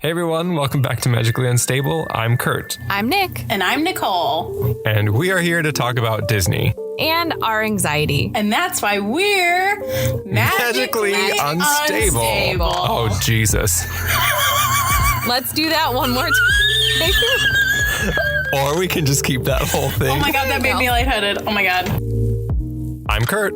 Hey everyone, welcome back to Magically Unstable. I'm Kurt. I'm Nick. And I'm Nicole. And we are here to talk about Disney. And our anxiety. And that's why we're magically unstable. Oh, Jesus. Let's do that one more time. Or we can just keep that whole thing. Oh my God, that made me lightheaded. Oh my God. I'm Kurt.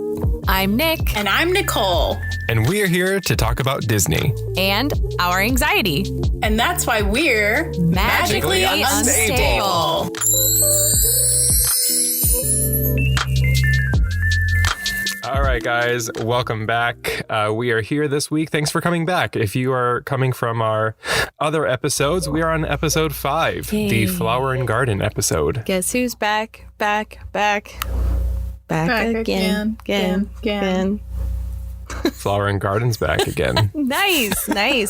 I'm Nick. And I'm Nicole. And we are here to talk about Disney. And our anxiety. And that's why we're magically unstable. All right, guys, welcome back. We are here this week. Thanks for coming back. If you are coming from our other episodes, we are on episode 5, the Flower and Garden episode. Guess who's back again. Flower and Garden's back again. Nice.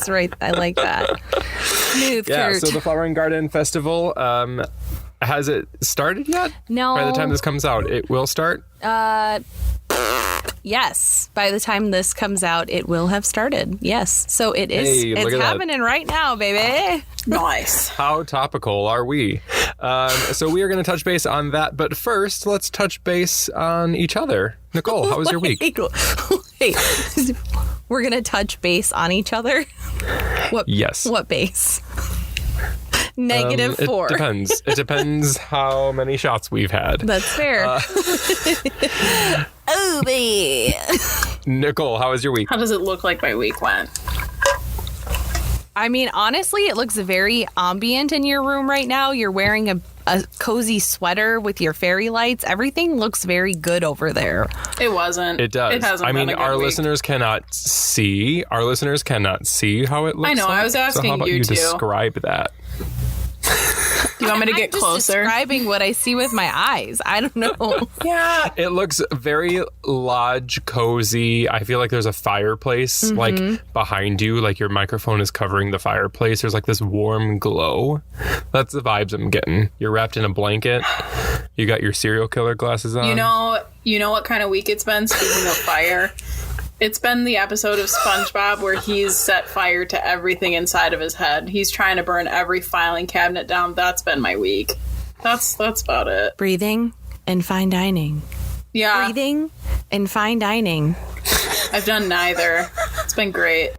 Right. I like that. Smooth, Yeah, Kurt. so the Flower and Garden Festival, has it started yet? No. By the time this comes out, it will start? Yes. By the time this comes out, it will have started. Yes. So it is. Hey, look it's at that. happening right now, baby. Nice. How topical are we? So we are going to touch base on that. But first, let's touch base on each other. Nicole, how was your week? Wait. We're going to touch base on each other? Yes. What base? -4. It depends. It depends how many shots we've had. That's fair. Oh, baby. Nicole, how was your week? How does it look like my week went? I mean, honestly, it looks very ambient in your room right now. You're wearing a cozy sweater with your fairy lights. Everything looks very good over there. It wasn't. It does. It hasn't I mean, been a good our week. listeners cannot see. Our listeners cannot see how it looks. I know, like. I was asking so how about you you too. describe that? Do you want me to I'm get just closer? describing what I see with my eyes. I don't know. Yeah. It looks very lodge cozy. I feel like there's a fireplace like behind you, like your microphone is covering the fireplace. There's like this warm glow. That's the vibes I'm getting. You're wrapped in a blanket. You got your serial killer glasses on. You know what kind of week it's been, speaking of fire? It's been the episode of SpongeBob where he's set fire to everything inside of his head. He's trying to burn every filing cabinet down. That's been my week. That's about it. Breathing and fine dining. Yeah. Breathing and fine dining. I've done neither. It's been great.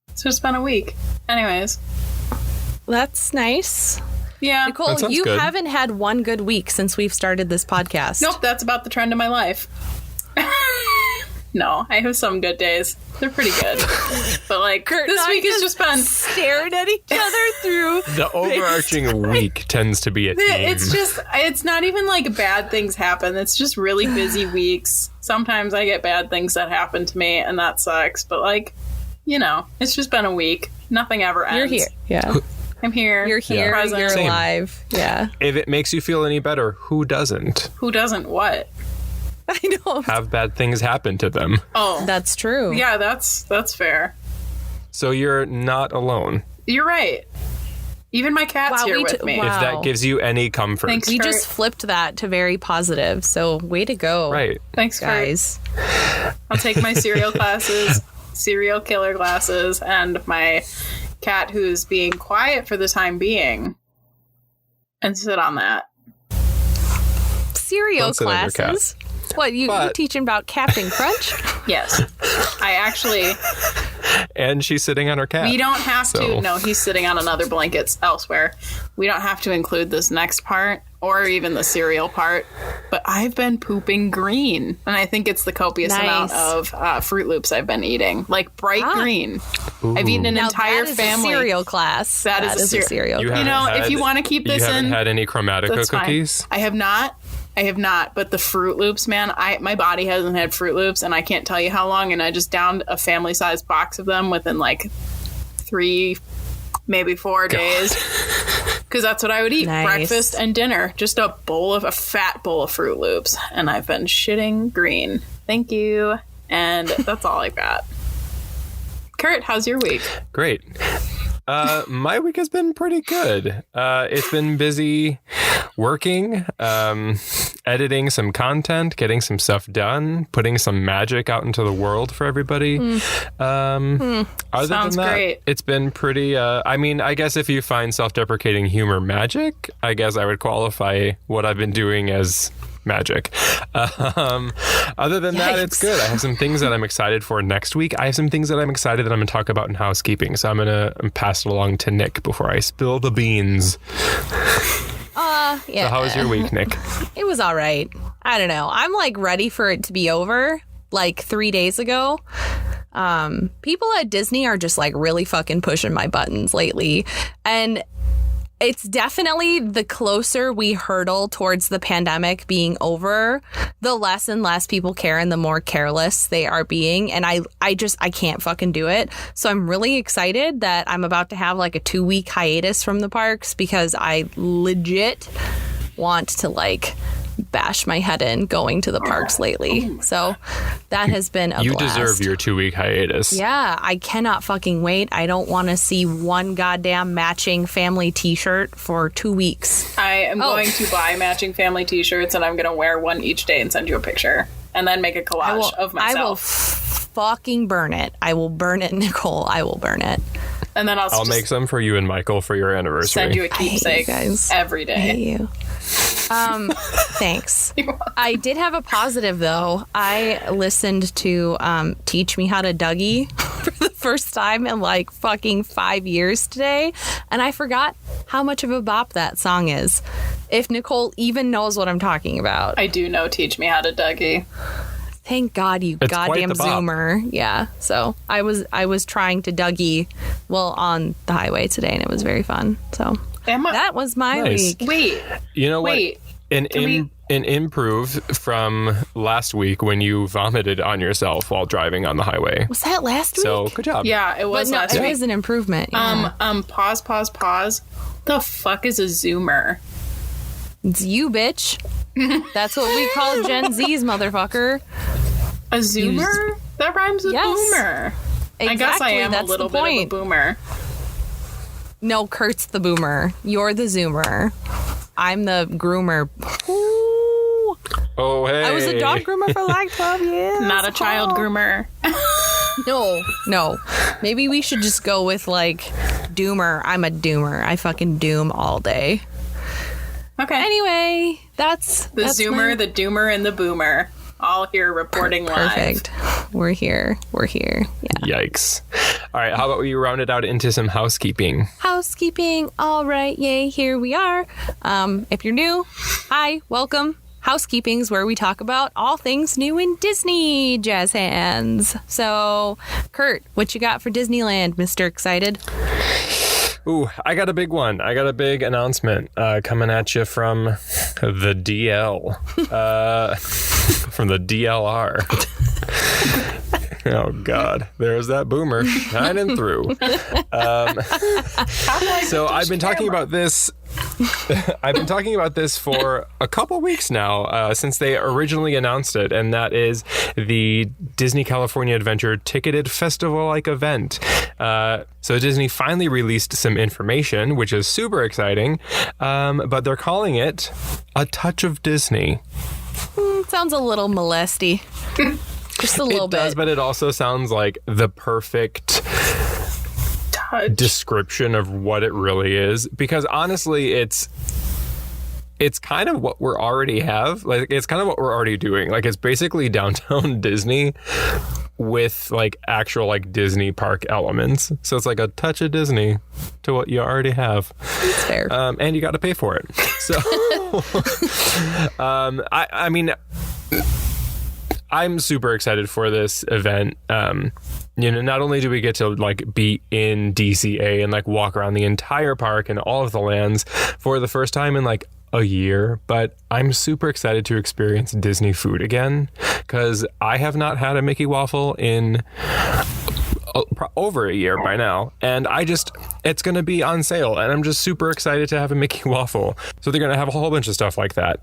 It's just been a week. Anyways. That's nice. Yeah. Nicole, That sounds you good. haven't had one good week since we've started this podcast. Nope, that's about the trend of my life. No, I have some good days. They're pretty good. But like, Kurt this and I week has just been... stared at each other through. The overarching week tends to be a theme. It's not even like bad things happen. It's just really busy weeks. Sometimes I get bad things that happen to me, and that sucks. But like, it's just been a week. Nothing ever ends. You're here. Yeah. I'm here. You're here. Present. You're Same. alive. Yeah. If it makes you feel any better, who doesn't? Who doesn't what? I know. Have bad things happen to them. Oh. That's true. Yeah, that's fair. So you're not alone. You're right. Even my cat's Wow, here we with t- me. wow. If that gives you any comfort. Thanks. We Kurt. just flipped that to very positive. So way to go. Right. Thanks, Guys. I'll take my serial killer glasses, and my cat who's being quiet for the time being, and sit on that. Cereal Don't sit on your cat. classes. What, you teaching about Captain Crunch? Yes. I actually... And she's sitting on her cat. We don't have So- to... No, he's sitting on another blanket elsewhere. We don't have to include this next part, or even the cereal part, but I've been pooping green. And I think it's the copious amount of Fruit Loops I've been eating. Like, bright green. Ooh. I've eaten an Now entire that is family. a cereal class. That is a cereal You class. haven't if you want to keep this you haven't in... had any Chromatica That's fine. cookies? I have not, but the Fruit Loops, man, my body hasn't had Fruit Loops, and I can't tell you how long, and I just downed a family-sized box of them within, like, 3, maybe 4 days. Because that's what I would eat. Nice. Breakfast and dinner. Just a fat bowl of Fruit Loops. And I've been shitting green. Thank you. And that's all I got. Kurt, how's your week? Great. My week has been pretty good. It's been busy working. editing some content, getting some stuff done, putting some magic out into the world for everybody. Other Sounds than that, great. it's been pretty, I mean, I guess if you find self-deprecating humor magic, I guess I would qualify what I've been doing as magic. Other than that, it's good. I have some things that I'm excited for next week. I have some things that I'm excited that I'm going to talk about in housekeeping. So I'm going to pass it along to Nick before I spill the beans. Yeah. So how was your week, Nick? It was all right. I don't know. I'm like ready for it to be over like 3 days ago. People at Disney are just like really fucking pushing my buttons lately. And it's definitely the closer we hurtle towards the pandemic being over, the less and less people care and the more careless they are being. And I can't fucking do it. So I'm really excited that I'm about to have like a 2-week hiatus from the parks because I legit want to like bash my head in going to the parks lately. So that has been a You blast. deserve your 2-week hiatus. Yeah, I cannot fucking wait. I don't want to see one goddamn matching family t-shirt for 2 weeks. I am going to buy matching family t-shirts, and I'm going to wear one each day and send you a picture. And then make a collage of myself. I will fucking burn it. I will burn it, Nicole. I will burn it. And then I'll just make some for you and Michael for your anniversary. send you a I hate you keepsake guys. every day. I hate you. Thanks. I did have a positive, though. I listened to Teach Me How to Dougie for the first time in like fucking 5 years today. And I forgot how much of a bop that song is. If Nicole even knows what I'm talking about. I do know Teach Me How to Dougie. Thank God, you It's goddamn quite the bop. Zoomer. Yeah. So I was trying to Dougie on the highway today, and it was very fun. So that was my Nice. week. Wait. You know what? Wait. An improve from last week when you vomited on yourself while driving on the highway. Was that last week? So good job. Yeah, it was But no, last it week. was an improvement. Yeah. Pause. The fuck is a Zoomer? It's you, bitch. That's what we call Gen Z's, motherfucker. A Zoomer? That rhymes with Yes. boomer. I guess I Exactly, am a that's little the bit of a point. boomer. No, Kurt's the boomer. You're the Zoomer. I'm the groomer. Ooh. Oh, hey. I was a dog groomer for like 12 years. Not a child Oh. groomer. No. Maybe we should just go with like doomer. I'm a doomer. I fucking doom all day. Okay. Anyway, that's The Zoomer, the Doomer, and the Boomer. All here reporting perfect. We're here. Yeah. Yikes. All right. How about we round it out into some housekeeping? Housekeeping. All right. Yay. Here we are. If you're new, hi. Welcome. Housekeeping's where we talk about all things new in Disney, jazz hands. So, Kurt, what you got for Disneyland, Mr. Excited? Ooh, I got a big one. I got a big announcement coming at you from the DL. From the DLR. Oh, God. There's that boomer shining through. So I've been talking about this. I've been talking about this for a couple weeks now, since they originally announced it, and that is the Disney California Adventure ticketed festival-like event. So Disney finally released some information, which is super exciting, but they're calling it A Touch of Disney. Sounds a little molesty. Just a little It does, bit. but it also sounds like the perfect Touch. description of what it really is, because honestly it's kind of what we're already have. Like, it's kind of what we're already doing. Like, it's basically downtown Disney with like actual like Disney park elements. So it's like a touch of Disney to what you already have. It's fair. And you got to pay for it. So I mean, I'm super excited for this event. Not only do we get to like be in DCA and like walk around the entire park and all of the lands for the first time in like a year, but I'm super excited to experience Disney food again, because I have not had a Mickey waffle in over a year by now, and it's going to be on sale, and I'm just super excited to have a Mickey waffle. So they're going to have a whole bunch of stuff like that.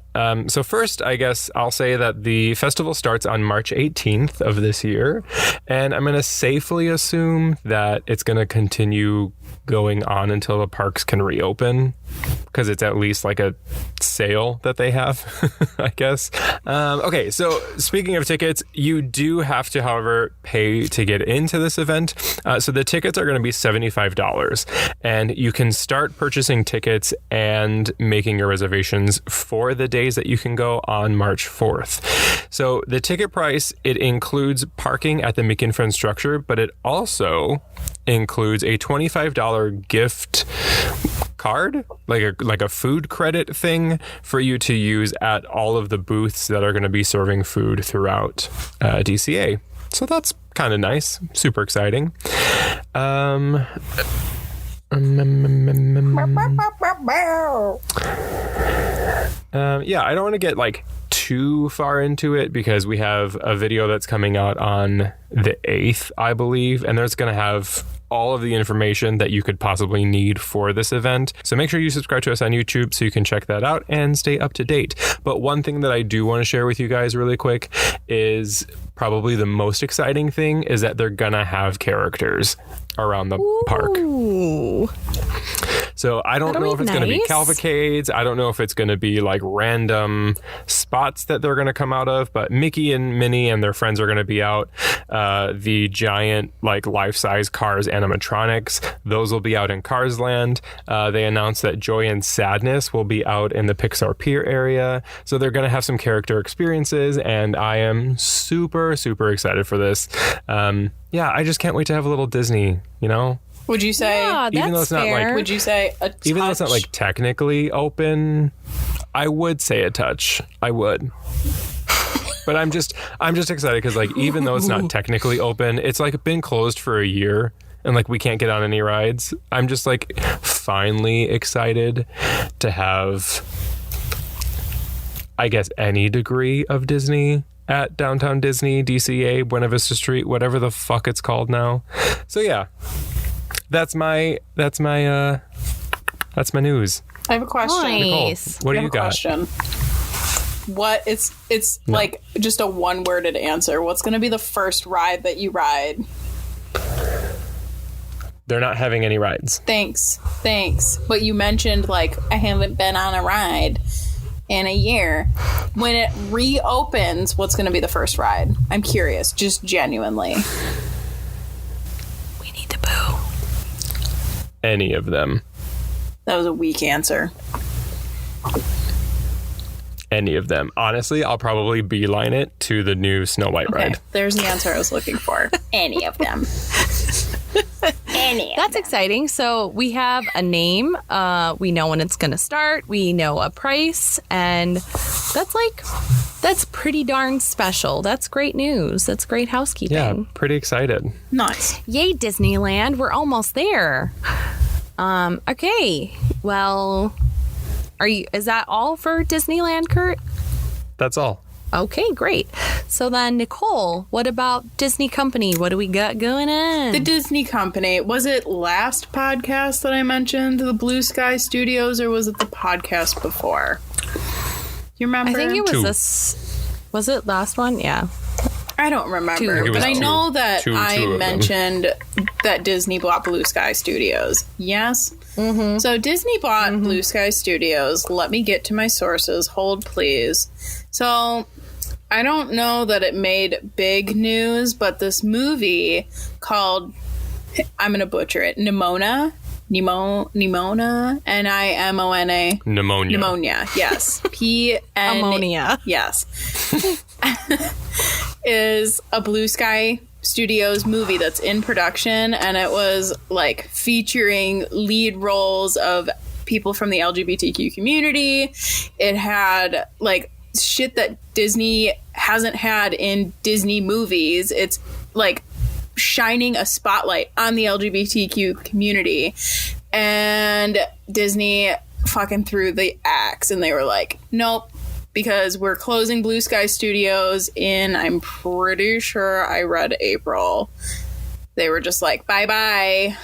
So first, I guess I'll say that the festival starts on March 18th of this year, and I'm going to safely assume that it's going to continue going on until the parks can reopen, because it's at least like a sale that they have, I guess. Okay, so speaking of tickets, you do have to, however, pay to get into this event. So the tickets are going to be $75, and you can start purchasing tickets and making your reservations for the days that you can go on March 4th. So the ticket price, it includes parking at the Mickey and Friends structure, but it also includes a $25 gift card, like a food credit thing for you to use at all of the booths that are going to be serving food throughout DCA. So that's kind of nice. Super exciting. Yeah, I don't want to get like too far into it because we have a video that's coming out on the 8th, I believe, and there's going to have all of the information that you could possibly need for this event. So make sure you subscribe to us on YouTube so you can check that out and stay up to date. But one thing that I do want to share with you guys really quick is probably the most exciting thing is that they're gonna have characters around the park. So I don't know if it's going to be cavalcades. I don't know if it's going to be like random spots that they're going to come out of, but Mickey and Minnie and their friends are going to be out. The giant like life-size Cars animatronics, those will be out in Cars Land. They announced that Joy and Sadness will be out in the Pixar Pier area. So they're going to have some character experiences, and I am super, super excited for this. Yeah, I just can't wait to have a little Disney, you know? Would you say, even though it's not like, would you say a touch? Even though it's not like technically open, I would say a touch. I would. But I'm just excited because like, even though it's not technically open, it's like been closed for a year and like we can't get on any rides. I'm just like finally excited to have, I guess, any degree of Disney at Downtown Disney, DCA, Buena Vista Street, whatever the fuck it's called now. So yeah. That's my news. I have a question. Nice. Nicole, what do you got? Question. What it's like just a one-worded answer. What's going to be the first ride that you ride? They're not having any rides. Thanks. But you mentioned like I haven't been on a ride in a year. When it reopens, what's going to be the first ride? I'm curious, just genuinely. We need to boo. Any of them. That was a weak answer. Any of them. Honestly, I'll probably beeline it to the new Snow White ride. There's the answer I was looking for. Any of them. That's exciting. So we have a name. We know when it's going to start. We know a price. And that's pretty darn special. That's great news. That's great housekeeping. Yeah, pretty excited. Nice. Yay, Disneyland. We're almost there. Okay. Well, is that all for Disneyland, Kurt? That's all. Okay, great. So then, Nicole, what about Disney Company? What do we got going on? The Disney Company. Was it last podcast that I mentioned the Blue Sky Studios, or was it the podcast before? You remember? I think it was this. Was it last one? Yeah. I don't remember. But I know that I mentioned that Disney bought Blue Sky Studios. Yes? Mm-hmm. So Disney bought Blue Sky Studios. Let me get to my sources. Hold, please. So I don't know that it made big news, but this movie called, I'm going to butcher it, Nimona, Nimona, N-I-M-O-N-A. Pneumonia, yes. Ammonia. Yes. Is a Blue Sky Studios movie that's in production, and it was like featuring lead roles of people from the LGBTQ community. It had like shit that Disney hasn't had in Disney movies. It's like shining a spotlight on the LGBTQ community, and Disney fucking threw the axe, and they were like, nope, because we're closing Blue Sky Studios in, I'm pretty sure I read April. They were just like, bye-bye.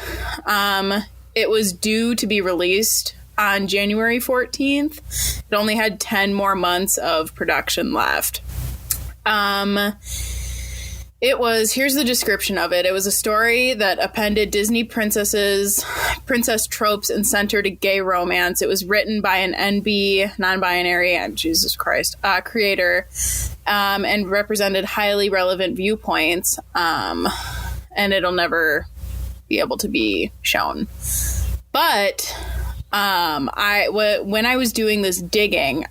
It was due to be released on January 14th. It only had 10 more months of production left. It Here's the description of it. It was a story that appended Disney princess tropes and centered a gay romance. It was written by an NB, non-binary, Jesus Christ, creator, and represented highly relevant viewpoints, and it'll never be able to be shown. But when I was doing this digging,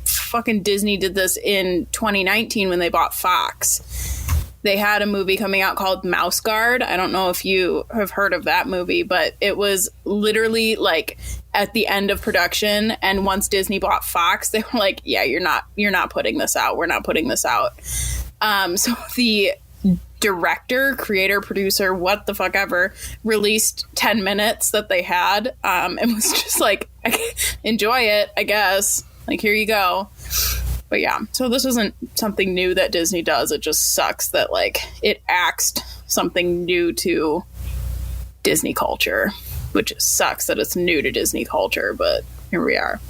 fucking Disney did this in 2019 when they bought Fox. They had a movie coming out called Mouse Guard. I don't know if you have heard of that movie, but it was literally like at the end of production. And once Disney bought Fox, they were like, yeah, you're not putting this out. We're not putting this out. So the director, creator, producer, what the fuck ever, released 10 minutes that they had, and was just like, enjoy it, I guess. Like, here you go. But yeah, so this isn't something new that Disney does. It just sucks that, like, it axed something new to Disney culture, which sucks that it's new to Disney culture, but here we are.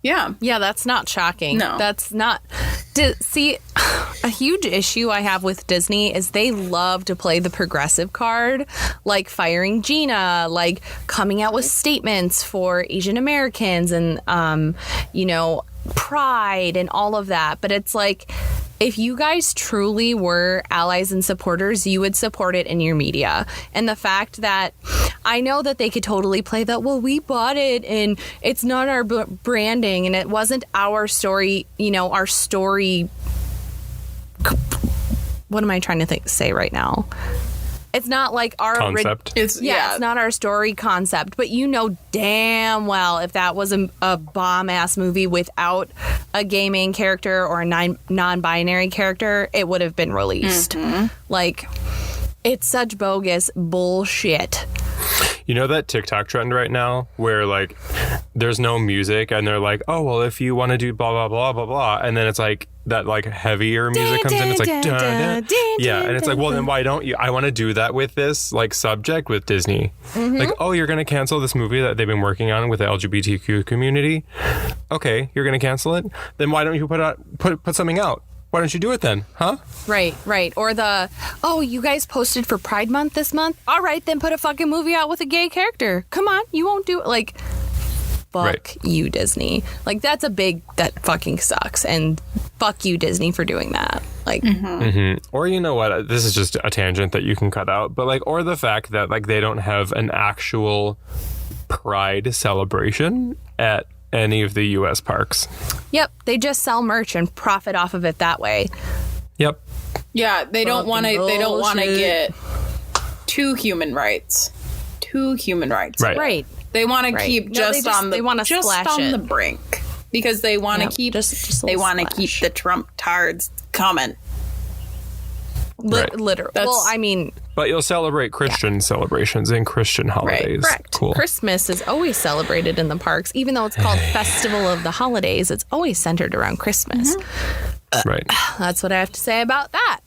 Yeah. Yeah, that's not shocking. No. That's not... See, a huge issue I have with Disney is they love to play the progressive card, like firing Gina, like coming out with statements for Asian Americans and, pride and all of that. But it's like, if you guys truly were allies and supporters, you would support it in your media. And the fact that I know that they could totally play that, well, we bought it and it's not our branding and it wasn't our story, our story. What am I trying to say right now? It's not like our concept. It's not our story concept, but damn well if that was a bomb-ass movie without a gay main character or a non-binary character, it would have been released. Mm-hmm. Like, it's such bogus bullshit. You know that TikTok trend right now where, like, there's no music and they're like, oh, well, if you want to do blah, blah, blah, blah, blah. And then it's like that, like, heavier music comes in. It's like, dun, dun. Yeah. And it's like, well, then why don't you? I want to do that with this, like, subject with Disney. Mm-hmm. Like, oh, you're going to cancel this movie that they've been working on with the LGBTQ community. Okay, you're going to cancel it. Then why don't you put something out? Why don't you do it then? Huh? Right. Or you guys posted for Pride Month this month? All right, then put a fucking movie out with a gay character. Come on, you won't do it. Like, fuck you, Disney. Like, that fucking sucks. And fuck you, Disney, for doing that. Like, Or you know what? This is just a tangent that you can cut out. But, like, or the fact that, like, they don't have an actual Pride celebration at any of the U.S. parks. Yep, they just sell merch and profit off of it that way. Yep. Yeah, they don't want to get two human rights. Right. They want to keep just on the brink because they want to keep the Trump tards coming. Literally. Well, I mean... But you'll celebrate Christian celebrations and Christian holidays. Right, correct. Cool. Christmas is always celebrated in the parks. Even though it's called Festival of the Holidays, it's always centered around Christmas. Mm-hmm. Right. That's what I have to say about that.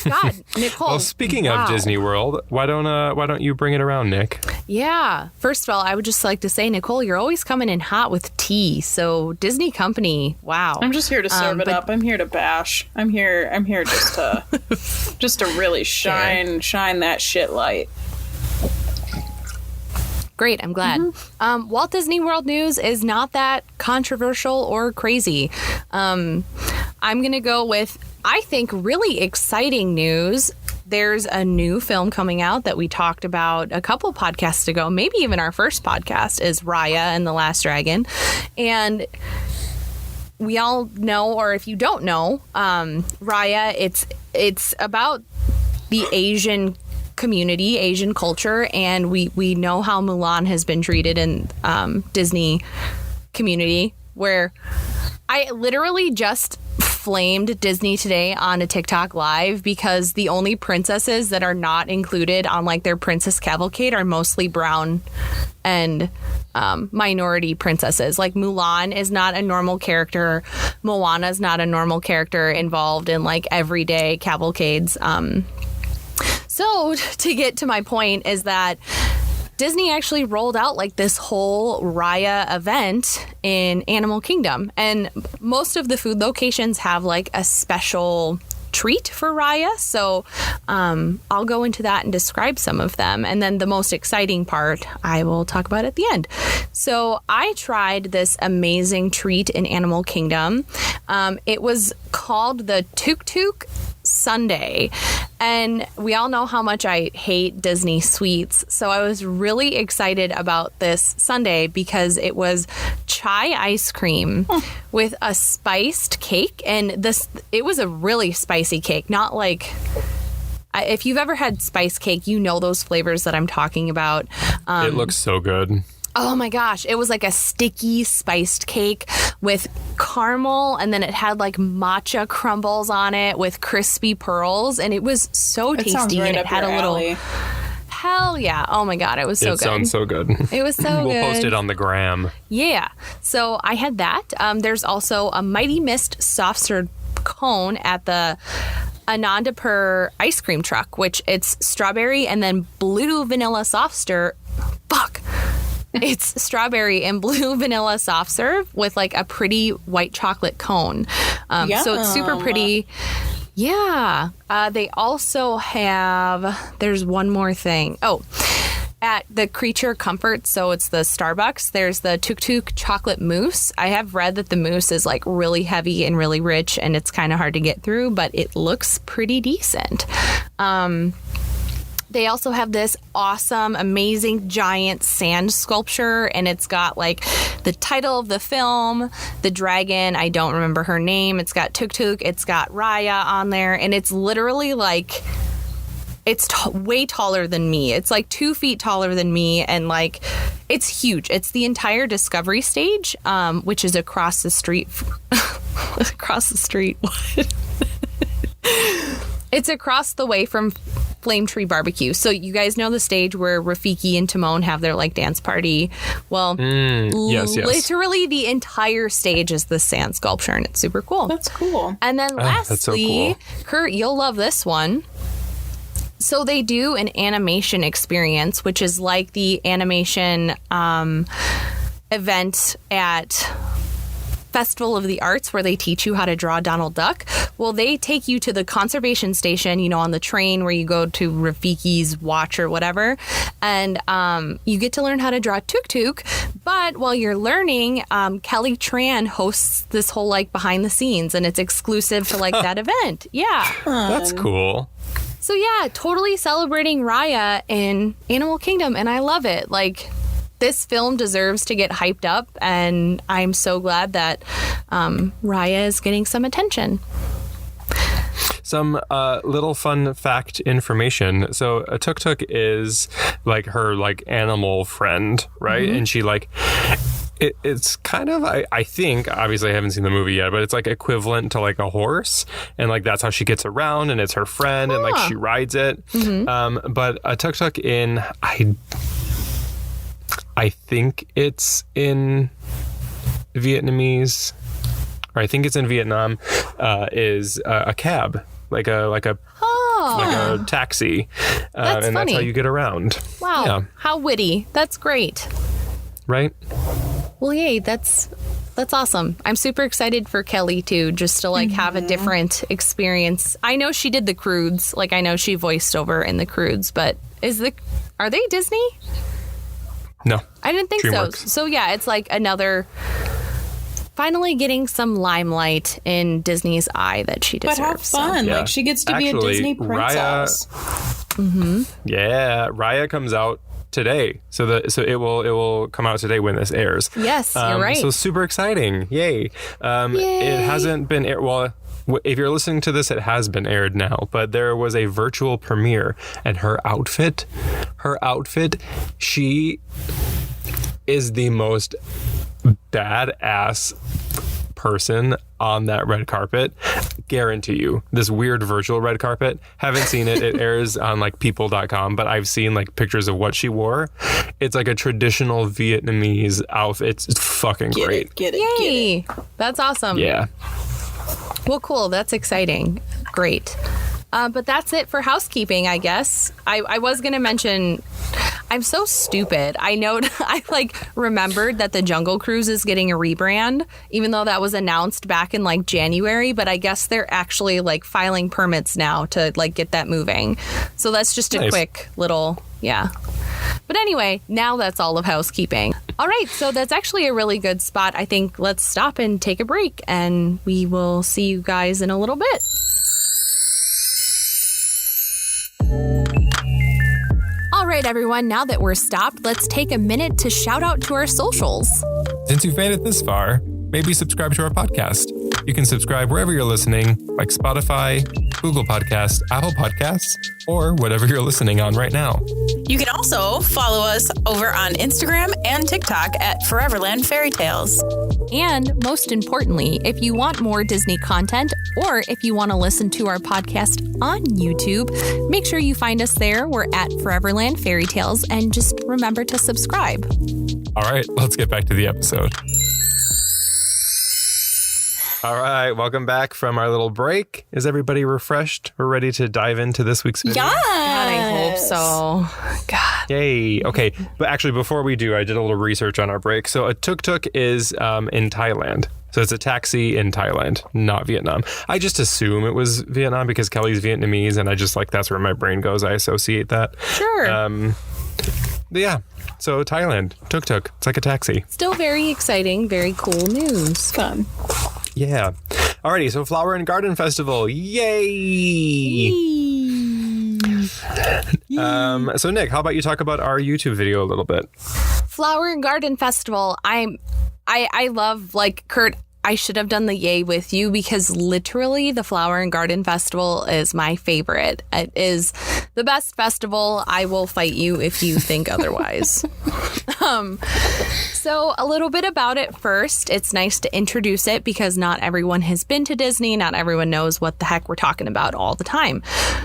God, Nicole. Well, speaking of Disney World, why don't you bring it around, Nick? Yeah. First of all, I would just like to say, Nicole, you're always coming in hot with tea. So Disney Company, wow. I'm just here to serve it up. I'm here to bash. I'm here just to really shine that shit light. Great, I'm glad. Mm-hmm. Walt Disney World news is not that controversial or crazy. I'm going to go with, I think, really exciting news. There's a new film coming out that we talked about a couple podcasts ago, maybe even our first podcast, is Raya and the Last Dragon. And we all know, or if you don't know, Raya, it's about the Asian community, Asian culture, and we know how Mulan has been treated in Disney community, where I literally just flamed Disney today on a TikTok live because the only princesses that are not included on like their princess cavalcade are mostly brown and minority princesses. Like Mulan is not a normal character. Moana is not a normal character involved in like everyday cavalcades. So to get to my point is that Disney actually rolled out like this whole Raya event in Animal Kingdom, and most of the food locations have like a special treat for Raya. So I'll go into that and describe some of them. And then the most exciting part I will talk about at the end. So I tried this amazing treat in Animal Kingdom. It was called the Tuk Tuk Sundae. And we all know how much I hate Disney sweets. So I was really excited about this sundae because it was chai ice cream with a spiced cake. And it was a really spicy cake, not like... If you've ever had spice cake, you know those flavors that I'm talking about. It looks so good. Oh my gosh. It was like a sticky spiced cake with caramel, and then it had like matcha crumbles on it with crispy pearls, and it was so tasty. Right, and it had a little alley. Hell yeah. Oh my God. It was so good. It sounds so good. It was so We'll good. post it on the gram. Yeah. So I had that. There's also a Mighty Mist soft serve cone at the Anandapur ice cream truck, which it's strawberry and then blue vanilla soft serve. It's strawberry and blue vanilla soft serve with like a pretty white chocolate cone. So it's super pretty. Yeah. They also have, there's one more thing. Oh, at the Creature Comfort, so it's the Starbucks, there's the Tuk Tuk chocolate mousse. I have read that the mousse is like really heavy and really rich, and it's kind of hard to get through, but it looks pretty decent. They also have this awesome, amazing, giant sand sculpture, and it's got like the title of the film, the dragon, I don't remember her name. It's got Tuk Tuk, it's got Raya on there, and it's literally like, it's way taller than me. It's like 2 feet taller than me, and like, it's huge. It's the entire Discovery stage, which is across the street. Across the street. What? It's across the way from Flame Tree Barbecue. So you guys know the stage where Rafiki and Timon have their like dance party. Well, yes. literally the entire stage is the sand sculpture, and it's super cool. That's cool. And then lastly, that's so cool. Kurt, you'll love this one. So they do an animation experience, which is like the animation event at Festival of the Arts where they teach you how to draw Donald Duck. Well, they take you to the conservation station, you know, on the train where you go to Rafiki's watch or whatever. And you get to learn how to draw Tuk Tuk. But while you're learning, Kelly Tran hosts this whole like behind the scenes, and it's exclusive to like that event. Yeah. That's cool. So yeah, totally celebrating Raya in Animal Kingdom, and I love it. Like, this film deserves to get hyped up, and I'm so glad that Raya is getting some attention. Some little fun fact information. So a tuk tuk is like her like animal friend, right? And she like it's kind of I think, obviously I haven't seen the movie yet, but it's like equivalent to like a horse, and like that's how she gets around, and it's her friend, and like she rides it. But a tuk tuk in I think it's in Vietnamese, or I think it's in Vietnam, is a cab, like a taxi, That's and funny. that's how you get around. Wow, Yeah. How witty. That's great. Right? Well, yay, that's awesome. I'm super excited for Kelly too, just to like have a different experience. I know she did the Croods, like I know she voiced over in the Croods, but are they Disney? No. I didn't think DreamWorks. so yeah, it's like another finally getting some limelight in Disney's eye that she deserves. But how fun. Yeah. Like, she gets to be a Actually, Disney princess. Yeah, Raya comes out today, so it will come out today when this airs. Yes, you're right. So super exciting! Yay! It hasn't been aired. Well, if you're listening to this, it has been aired now. But there was a virtual premiere, and her outfit, she is the most badass person on that red carpet. Guarantee you, this weird virtual red carpet. Haven't seen it. It airs on like people.com, but I've seen like pictures of what she wore. It's like a traditional Vietnamese outfit. It's fucking great. Get it. Yay! That's awesome. Yeah. Well, cool. That's exciting. Great. But that's it for housekeeping, I guess. I was going to mention, I'm so stupid. I remembered that the Jungle Cruise is getting a rebrand, even though that was announced back in like January, but I guess they're actually like filing permits now to like get that moving. So that's just a quick little, yeah. But anyway, now that's all of housekeeping. All right, so that's actually a really good spot. I think let's stop and take a break, and we will see you guys in a little bit. All right, everyone, now that we're stopped, let's take a minute to shout out to our socials. Since you've made it this far, maybe subscribe to our podcast. You can subscribe wherever you're listening, like Spotify, Google Podcasts, Apple Podcasts, or whatever you're listening on right now. You can also follow us over on Instagram and TikTok at Foreverland Fairy Tales. And most importantly, if you want more Disney content, or if you want to listen to our podcast on YouTube, make sure you find us there. We're at Foreverland Fairy Tales, and just remember to subscribe. All right, let's get back to the episode. All right, welcome back from our little break. Is everybody refreshed? We're ready to dive into this week's video? Yes! God, I hope so. God. Yay. Okay, but actually before we do, I did a little research on our break. So a tuk-tuk is in Thailand. So it's a taxi in Thailand, not Vietnam. I just assume it was Vietnam because Kelly's Vietnamese, and I just like, that's where my brain goes. I associate that. Sure. But yeah, so Thailand, tuk-tuk. It's like a taxi. Still very exciting, very cool news. Fun. Yeah. Alrighty, so Flower and Garden Festival. Yay! So Nick, how about you talk about our YouTube video a little bit? Flower and Garden Festival. I love, like, Kurt, I should have done the yay with you because literally the Flower and Garden Festival is my favorite. It is the best festival. I will fight you if you think otherwise. So a little bit about it first. It's nice to introduce it because not everyone has been to Disney. Not everyone knows what the heck we're talking about all the time.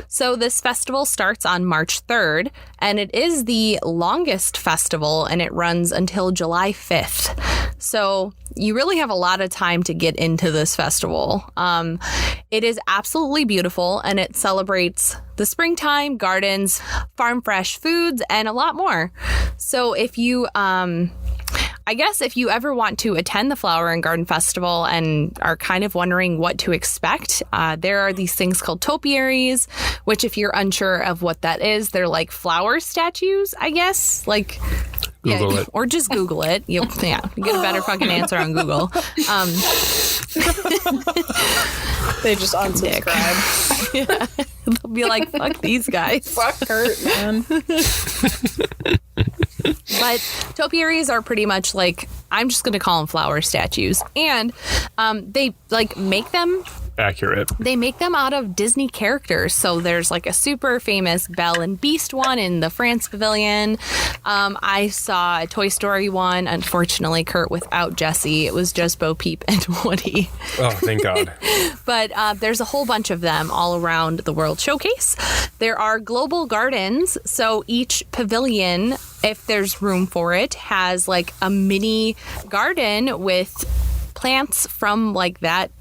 So this festival starts on March 3rd, and it is the longest festival, and it runs until July 5th. So you really have a lot of time to get into this festival. It is absolutely beautiful, and it celebrates the springtime, gardens, farm fresh foods, and a lot more. So if you, I guess if you ever want to attend the Flower and Garden Festival and are kind of wondering what to expect, there are these things called topiaries, which if you're unsure of what that is, they're like flower statues, I guess. Like, Google it. Or just Google it. You get a better fucking answer on Google. They just unsubscribe. Yeah. They'll be like, fuck these guys. Fuck Kurt, man. But topiaries are pretty much like, I'm just going to call them flower statues. And they like make them... Accurate. They make them out of Disney characters. So there's like a super famous Belle and Beast one in the France Pavilion. I saw a Toy Story one. Unfortunately, Kurt, without Jessie. It was just Bo Peep and Woody. Oh, thank God. But there's a whole bunch of them all around the World Showcase. There are global gardens. So each pavilion, if there's room for it, has like a mini garden with plants from like that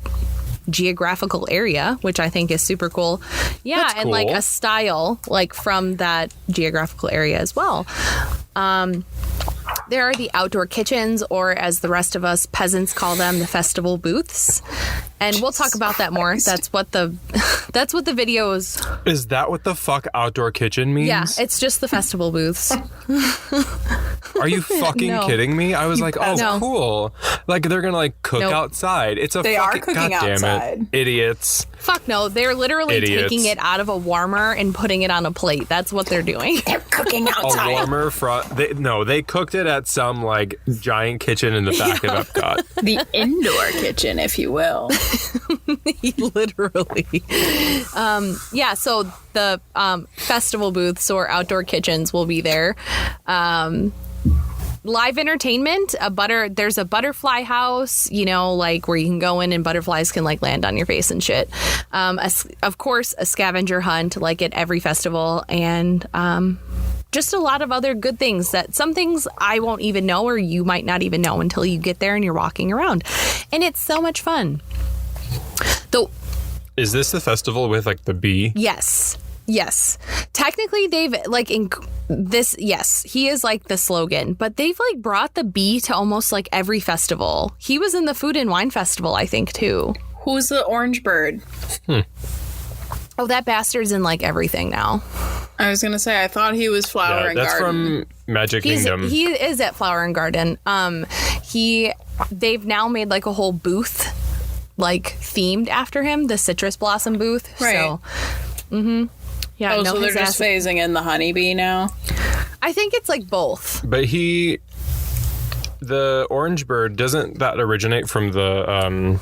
geographical area, which I think is super cool. Yeah, That's and cool. like a style like from that geographical area as well. There are the outdoor kitchens, or as the rest of us peasants call them, the festival booths. And we'll talk about that more. That's what the video is. Is that what the fuck outdoor kitchen means? Yeah, it's just the festival booths. Are you fucking No. kidding me? I was like, oh, No. cool. Like they're gonna like cook Nope. outside. It's a They are fucking cooking goddamn it, outside. idiots. Fuck no, they're literally Idiots. taking it out of a warmer and putting it on a plate. That's what they're doing. They're cooking A outside. warmer front. They cooked it at some like giant kitchen in the back of Epcot. The indoor kitchen, if you will. Literally. Yeah, so the festival booths or outdoor kitchens will be there. Live entertainment, there's a butterfly house, like where you can go in and butterflies can like land on your face and shit. Of course, a scavenger hunt like at every festival, and just a lot of other good things some things I won't even know, or you might not even know until you get there and you're walking around. And it's so much fun. Though, Is this the festival with like the bee? yes. Yes. Technically, they've like in this. Yes, he is like the slogan, but they've like brought the bee to almost like every festival. He was in the Food and Wine Festival, I think, too. Who's the orange bird? Oh, that bastard's in like everything now. I was gonna say I thought he was Flower and that's Garden. from Magic Kingdom. He is at Flower and Garden. They've now made like a whole booth like themed after him, the citrus blossom booth. Right. So, yeah. Oh, no, so they're his just phasing in the honeybee now? I think it's like both. But the orange bird, doesn't that originate from the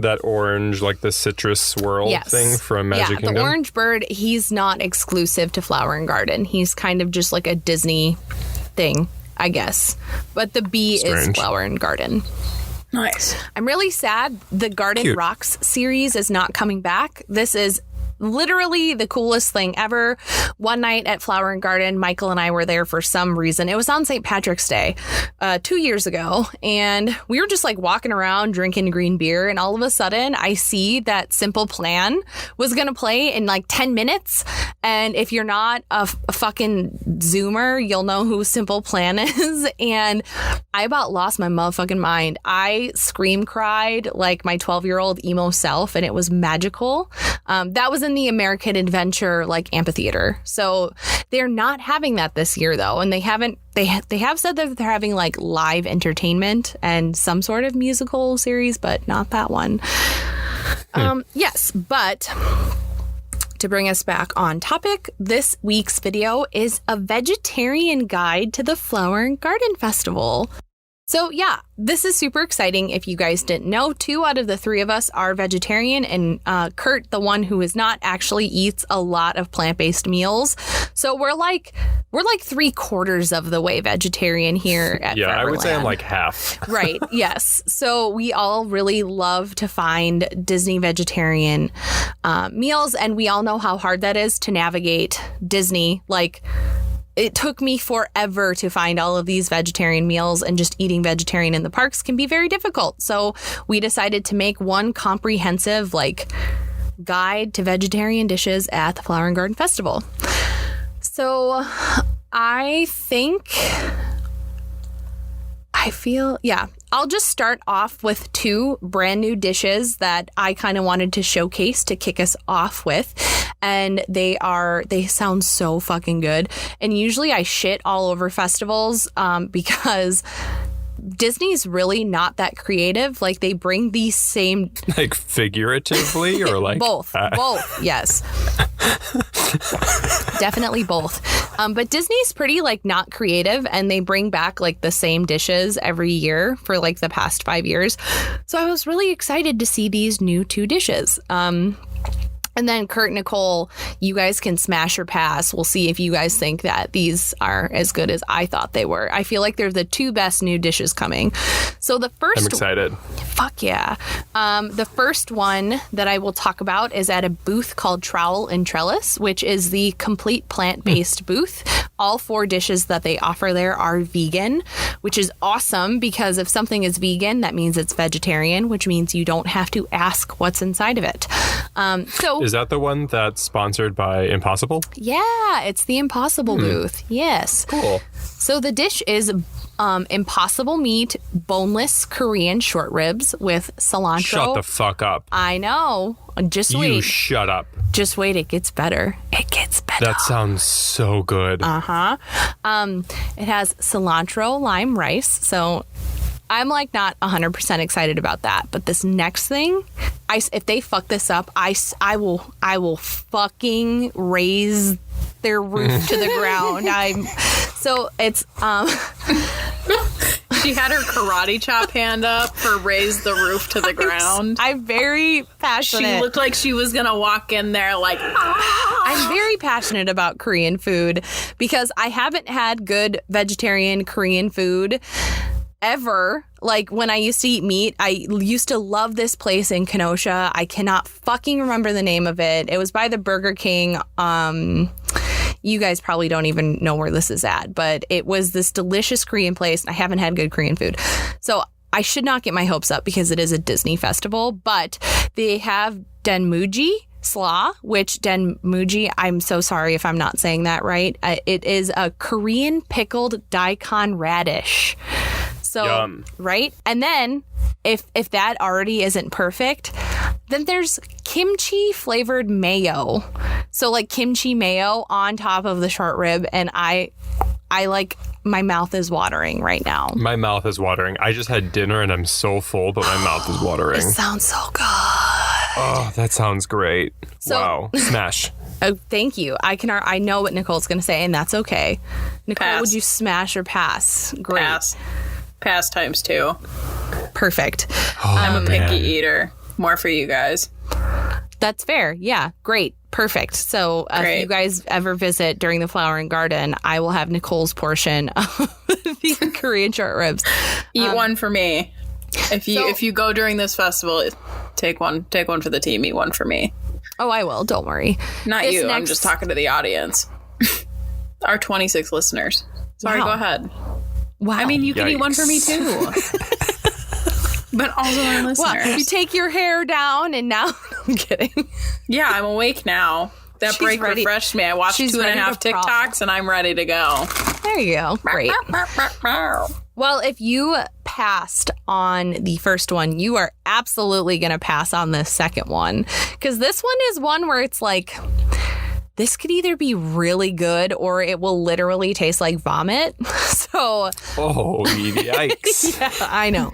that orange, like the citrus swirl thing from Magic Kingdom? The orange bird, he's not exclusive to Flower and Garden. He's kind of just like a Disney thing, I guess. But the bee is Flower and Garden. Nice. I'm really sad the Garden Rocks series is not coming back. This is literally the coolest thing ever. One night at Flower and Garden, Michael and I were there for some reason. It was on St. Patrick's Day 2 years ago. And we were just like walking around drinking green beer. And all of a sudden I see that Simple Plan was going to play in like 10 minutes. And if you're not a fucking Zoomer, you'll know who Simple Plan is. And I about lost my motherfucking mind. I scream cried like my 12-year-old emo self, and it was magical. That was in the American Adventure like amphitheater. So they're not having that this year though, and they have said that they're having like live entertainment and some sort of musical series, but not that one. Yes, but to bring us back on topic, this week's video is a vegetarian guide to the Flower and Garden Festival. So yeah, this is super exciting. If you guys didn't know, 2 out of the 3 of us are vegetarian, and Kurt, the one who is not, actually eats a lot of plant-based meals. So we're like 3/4 of the way vegetarian here at I would say I'm Foreverland. like half. Right, yes. So we all really love to find Disney vegetarian meals, and we all know how hard that is to navigate Disney. Like, it took me forever to find all of these vegetarian meals, and just eating vegetarian in the parks can be very difficult. So we decided to make one comprehensive like guide to vegetarian dishes at the Flower and Garden Festival. So I'll just start off with 2 brand new dishes that I kind of wanted to showcase to kick us off with. And they sound so fucking good. And usually I shit all over festivals because Disney's really not that creative. Like, they bring these same... Like, figuratively, or like... Both, yes. Definitely both. But Disney's pretty, like, not creative, and they bring back, like, the same dishes every year for, like, the past 5 years. So I was really excited to see these new 2 dishes. And then Kurt and Nicole, you guys can smash or pass. We'll see if you guys think that these are as good as I thought they were. I feel like they're the 2 best new dishes coming. So the first... I'm excited. Fuck yeah. The first one that I will talk about is at a booth called Trowel and Trellis, which is the complete plant-based booth. All 4 dishes that they offer there are vegan, which is awesome because if something is vegan, that means it's vegetarian, which means you don't have to ask what's inside of it. Is that the one that's sponsored by Impossible? Yeah, it's the Impossible booth. Yes. Cool. So the dish is Impossible meat, boneless Korean short ribs with cilantro. Shut the fuck up. I know. Just wait. You shut up. Just wait. It gets better. It gets better. That sounds so good. Uh-huh. It has cilantro lime rice. So I'm like not 100% excited about that. But this next thing, if they fuck this up, I will fucking raise their roof to the ground. So it's She had her karate chop hand up for raise the roof to the ground. I'm very passionate. She looked like she was gonna walk in there like, I'm very passionate about Korean food because I haven't had good vegetarian Korean food ever. Like, when I used to eat meat, I used to love this place in Kenosha. I cannot fucking remember the name of it. It was by the Burger King. You guys probably don't even know where this is at, but it was this delicious Korean place. I haven't had good Korean food. So I should not get my hopes up because it is a Disney festival, but they have Denmuji slaw, which denmuji, I'm so sorry if I'm not saying that right. It is a Korean pickled daikon radish. So, Yum. right? And then if that already isn't perfect, then there's kimchi flavored mayo. So like kimchi mayo on top of the short rib. And I like, my mouth is watering right now. My mouth is watering. I just had dinner and I'm so full, but my mouth is watering. It sounds so good. Oh, that sounds great. So- wow. Smash. Oh, thank you. I know what Nicole's going to say, and that's okay. Nicole, Pass. would you smash or pass? Great. Pass times 2. Perfect. I'm a picky eater. More for you guys. That's fair. Yeah. Great. Perfect. So if you guys ever visit during the Flower and Garden, I will have Nicole's portion of the Korean short ribs. Eat one for me. If you go during this festival, take one for the team. Eat one for me. Oh, I will. Don't worry. Not This you. I'm next- just talking to the audience. Our 26 listeners. Sorry, Wow. go ahead. Wow. I mean, you can eat one for me too. But also our listeners. well, you take your hair down, and now I'm kidding. Yeah, I'm awake now. That She's break ready- refreshed me. I watched she's 2.5 ready to TikToks prowl. and I'm ready to go. There you go. Great. Well, if you passed on the first one, you are absolutely going to pass on the second one. Because this one is one where it's like, this could either be really good or it will literally taste like vomit. So, Oh, yikes. yeah, I know.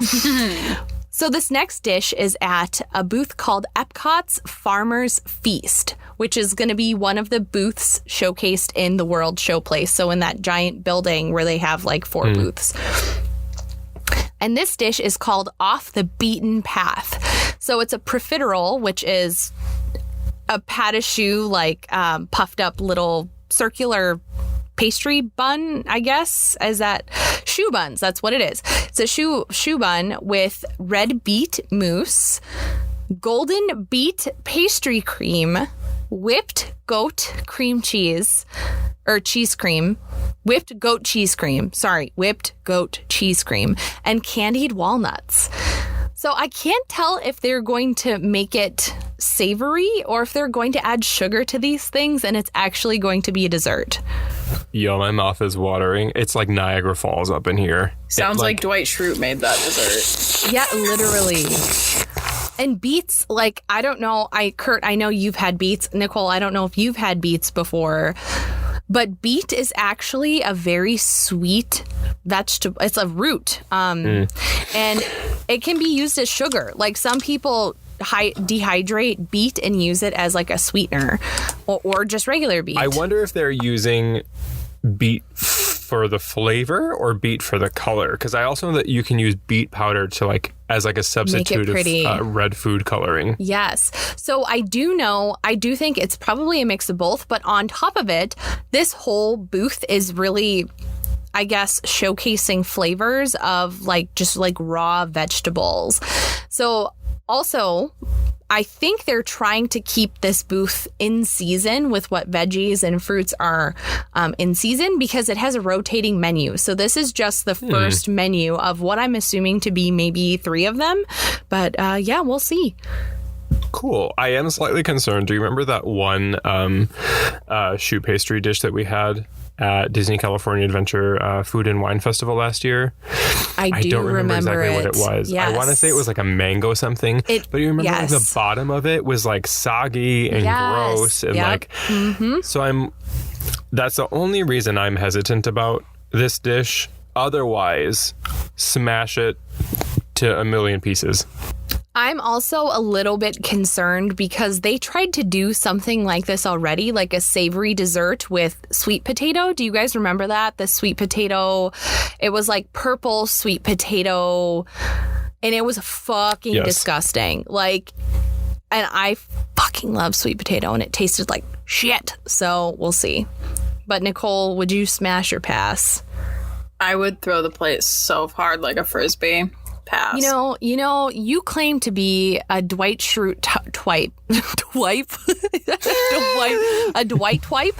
So this next dish is at a booth called Epcot's Farmer's Feast, which is going to be one of the booths showcased in the World Showplace. So in that giant building where they have like 4 booths. And this dish is called Off the Beaten Path. So it's a profiterole, which is a pat a choux, like puffed up little circular pastry bun, I guess. Is that choux buns? That's what it is. It's a choux bun with red beet mousse, golden beet pastry cream, whipped goat cream cheese, or cheese cream, whipped goat cheese cream, and candied walnuts. So I can't tell if they're going to make it savory or if they're going to add sugar to these things and it's actually going to be a dessert. Yo, my mouth is watering. It's like Niagara Falls up in here. Sounds like Dwight Schrute made that dessert. Yeah, literally. And beets, like, I don't know. Kurt, I know you've had beets. Nicole, I don't know if you've had beets before. But beet is actually a very sweet vegetable. It's a root. And it can be used as sugar. Like some people dehydrate beet and use it as like a sweetener or just regular beet. I wonder if they're using beet for the flavor or beet for the color. Because I also know that you can use beet powder to like as like a substitute of red food coloring. Yes. So I do think it's probably a mix of both. But on top of it, this whole booth is really, I guess, showcasing flavors of like just like raw vegetables. So also, I think they're trying to keep this booth in season with what veggies and fruits are in season because it has a rotating menu. So this is just the first menu of what I'm assuming to be maybe 3 of them. But yeah, we'll see. Cool. I am slightly concerned. Do you remember that one choux pastry dish that we had at Disney California Adventure Food and Wine Festival last year? I don't remember exactly it. what it was. Yes. I want to say it was like a mango something. But you remember like the bottom of it was like soggy and gross and like so that's the only reason I'm hesitant about this dish. Otherwise, smash it to a million pieces. I'm also a little bit concerned because they tried to do something like this already, like a savory dessert with sweet potato. Do you guys remember that? The sweet potato, it was like purple sweet potato, and it was fucking disgusting. Like, and I fucking love sweet potato, and it tasted like shit. So we'll see. But Nicole, would you smash or pass? I would throw the plate so hard like a frisbee. Pass. You know, you claim to be a Dwight Schrute twipe. A Dwight twipe.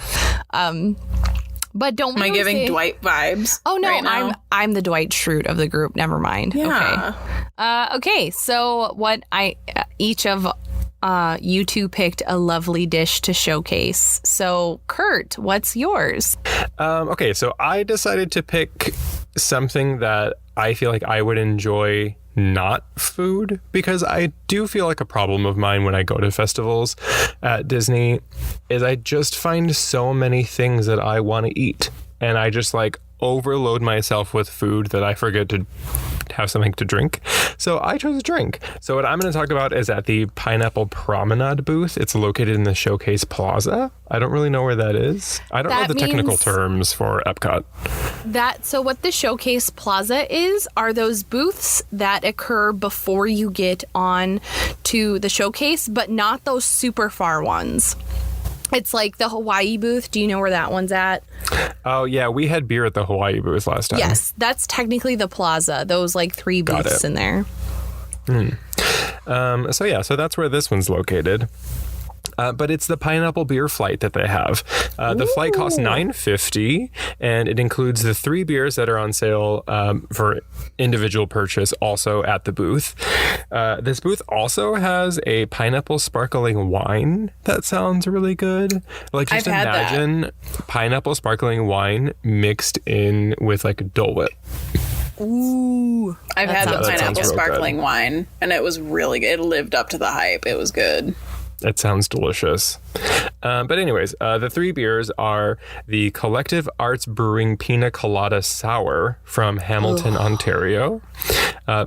But don't. Am I giving Dwight vibes? Oh no, right I'm the Dwight Schrute of the group. Never mind. Yeah. Okay. Okay. So what each of you two picked a lovely dish to showcase. So, Kurt, what's yours? Okay, so I decided to pick something that I feel like I would enjoy not food, because I do feel like a problem of mine when I go to festivals at Disney is I just find so many things that I want to eat, and I just like overload myself with food that I forget to have something to drink. So I chose a drink. So what I'm going to talk about is at the Pineapple Promenade booth. It's located in the Showcase Plaza. I don't really know where that is. I don't know the technical terms for Epcot. So what the Showcase Plaza are those booths that occur before you get on to the showcase, but not those super far ones. It's like the Hawaii booth. Do you know where that one's at? Oh, yeah. We had beer at the Hawaii booth last time. Yes. That's technically the plaza. Those like 3 booths in there. So that's where this one's located. But it's the pineapple beer flight that they have. The flight costs $9.50, and it includes the 3 beers that are on sale for individual purchase also at the booth. This booth also has a pineapple sparkling wine that sounds really good. Like, just imagine pineapple sparkling wine mixed in with like Dole Whip. Ooh. I've had the pineapple sparkling wine, and it was really good. It lived up to the hype. It was good. It sounds delicious. But anyways, the 3 beers are the Collective Arts Brewing Pina Colada Sour from Hamilton, Ontario.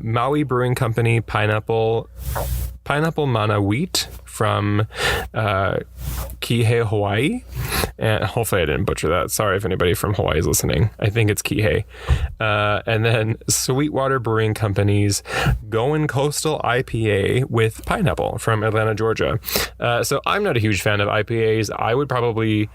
Maui Brewing Company Pineapple Mana Wheat from Kihei, Hawaii. And hopefully I didn't butcher that. Sorry if anybody from Hawaii is listening. I think it's Kihei. And then Sweetwater Brewing Company's Goin' Coastal IPA with pineapple from Atlanta, Georgia. So I'm not a huge fan of IPAs. I would probably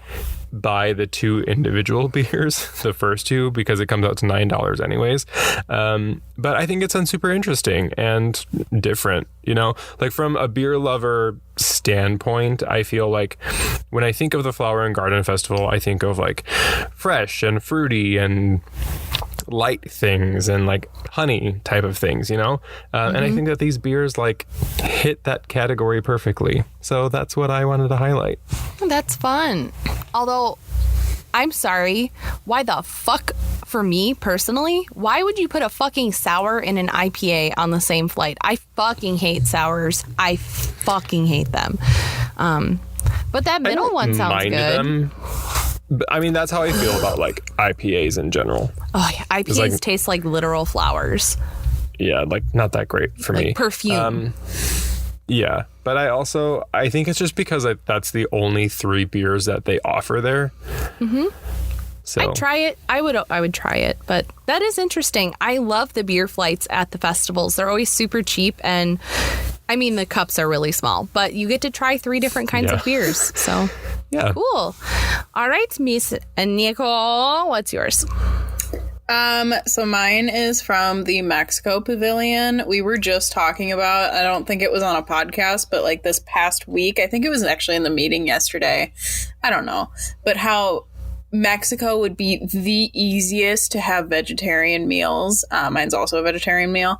buy the 2 individual beers, the first 2, because it comes out to $9 anyways. But I think it sounds super interesting and different, you know, like from a beer lover standpoint. I feel like when I think of the Flower and Garden Festival, I think of like fresh and fruity and light things and like honey type of things, you know? And I think that these beers like hit that category perfectly. So that's what I wanted to highlight. That's fun. Although, I'm sorry, why the fuck, for me personally, why would you put a fucking sour in an IPA on the same flight? I fucking hate sours. I fucking hate them. But that middle one sounds good. Them. I mean, that's how I feel about like IPAs in general. Oh, yeah. IPAs like, taste like literal flowers. Yeah, like not that great for me. Perfume. Yeah, but I think it's just because that's the only 3 beers that they offer there. Mm-hmm. So I'd try it. I would try it, but that is interesting. I love the beer flights at the festivals. They're always super cheap, and I mean the cups are really small, but you get to try 3 different kinds of beers. So yeah, cool. All right, Miss Nicole, what's yours? So mine is from the Mexico Pavilion. We were just talking about, I don't think it was on a podcast, but like this past week, I think it was actually in the meeting yesterday. I don't know, but how Mexico would be the easiest to have vegetarian meals. Mine's also a vegetarian meal,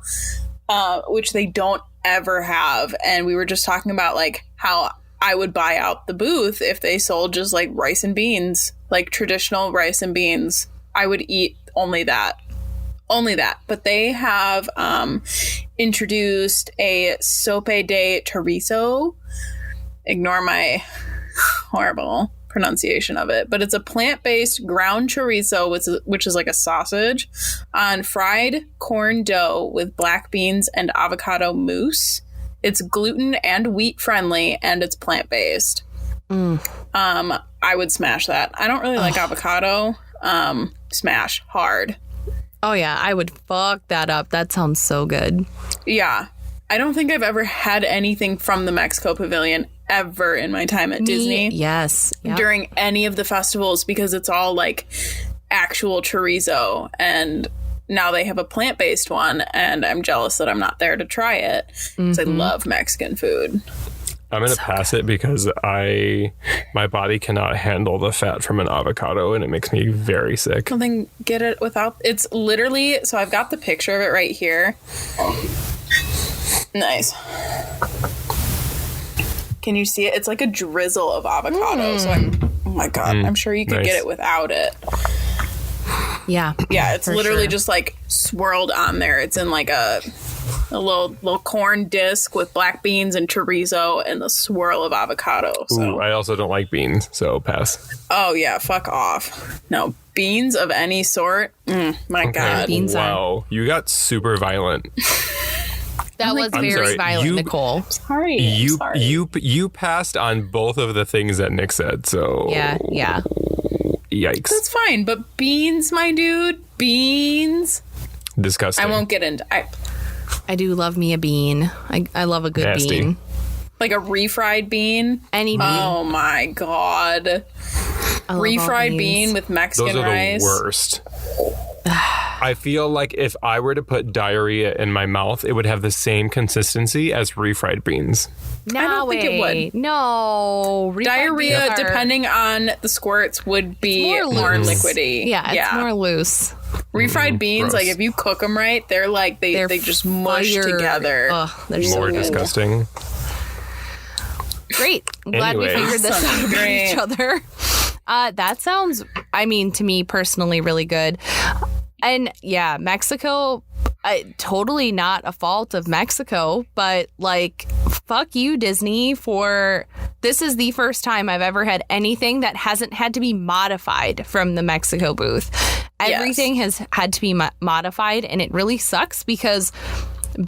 which they don't ever have. And we were just talking about like how I would buy out the booth if they sold just like rice and beans, like traditional rice and beans. I would eat only that. But they have introduced a sope de chorizo. Ignore my horrible pronunciation of it, but it's a plant-based ground chorizo, which is like a sausage, on fried corn dough with black beans and avocado mousse. It's gluten and wheat friendly, and it's plant-based. I would smash that. I don't really like avocado. Smash hard. Oh yeah, I would fuck that up. That sounds so good. Yeah. I don't think I've ever had anything from the Mexico Pavilion ever in my time at Disney. Yes. Yep. During any of the festivals, because it's all like actual chorizo, and now they have a plant-based one, and I'm jealous that I'm not there to try it because I love Mexican food. I'm going to pass it because my body cannot handle the fat from an avocado, and it makes me very sick. Well, then get it without. It's literally, so I've got the picture of it right here. Nice. Can you see it? It's like a drizzle of avocado. So oh my God, I'm sure you could nice. get it without it. Yeah. Yeah, it's literally sure. just like swirled on there. It's in like a little corn disc with black beans and chorizo and the swirl of avocado. So. Ooh, I also don't like beans, so pass. Oh yeah, fuck off. No, beans of any sort. My God. Beans wow, you got super violent. That was very sorry, violent, Nicole. Sorry. You passed on both of the things that Nick said, so Yeah. yikes. That's fine, but beans, my dude, beans. Disgusting. I won't get into. I do love me a bean. I love a good Nasty. bean. Like a refried bean. Any bean. Oh my God. I love all Refried beans. bean with Mexican Those are rice. the worst. I feel like if I were to put diarrhea in my mouth, it would have the same consistency as refried beans. No, I don't think it way. would. No. refried Diarrhea, beans are- depending on the squirts, would be It's more loose. liquidy. Yeah, it's more loose. Refried beans, gross. like if you cook them right, they're like they just mush fire. together. Ugh, they're so More good. disgusting. Great. I'm glad we Anyways. figured this Sounds out about great. each other. That sounds, I mean, to me personally, really good. And yeah, Mexico, totally not a fault of Mexico, but like, fuck you, Disney, for this is the first time I've ever had anything that hasn't had to be modified from the Mexico booth. Everything has had to be modified, and it really sucks because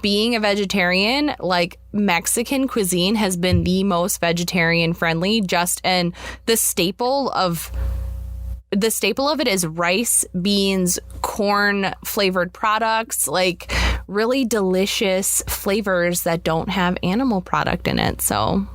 being a vegetarian, like Mexican cuisine has been the most vegetarian friendly, and the staple of it is rice, beans, corn flavored products, like really delicious flavors that don't have animal product in it. So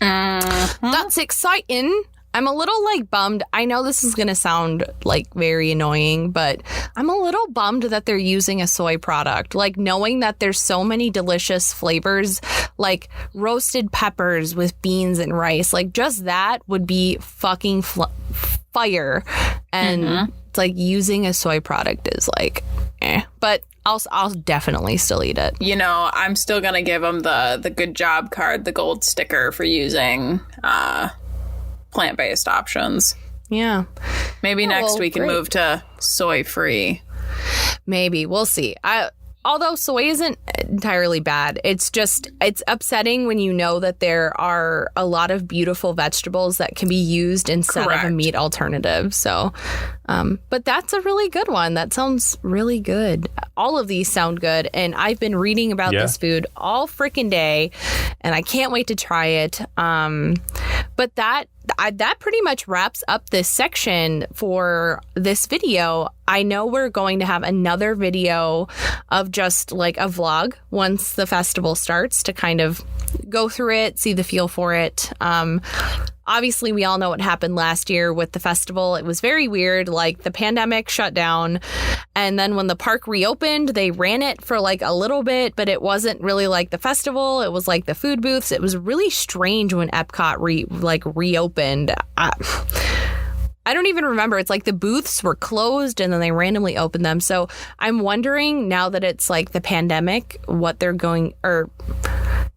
that's exciting. I'm a little like bummed. I know this is going to sound like very annoying, but I'm a little bummed that they're using a soy product. Like knowing that there's so many delicious flavors, like roasted peppers with beans and rice, like just that would be fucking fire. And it's like using a soy product is like, but I'll definitely still eat it. You know, I'm still gonna give them the good job card, the gold sticker for using plant-based options. Yeah. Maybe next we can great. move to soy-free. Maybe. We'll see. Although soy isn't entirely bad. It's upsetting when you know that there are a lot of beautiful vegetables that can be used instead of a Correct. meat alternative. So, but that's a really good one. That sounds really good. All of these sound good. And I've been reading about this food all freaking day, and I can't wait to try it. But that pretty much wraps up this section for this video. I know we're going to have another video of just like a vlog once the festival starts to kind of go through it, see the feel for it. Obviously, we all know what happened last year with the festival. It was very weird. Like the pandemic shut down. And then when the park reopened, they ran it for like a little bit, but it wasn't really like the festival. It was like the food booths. It was really strange when Epcot reopened. I don't even remember. It's like the booths were closed and then they randomly opened them. So I'm wondering now that it's like the pandemic, what they're going, or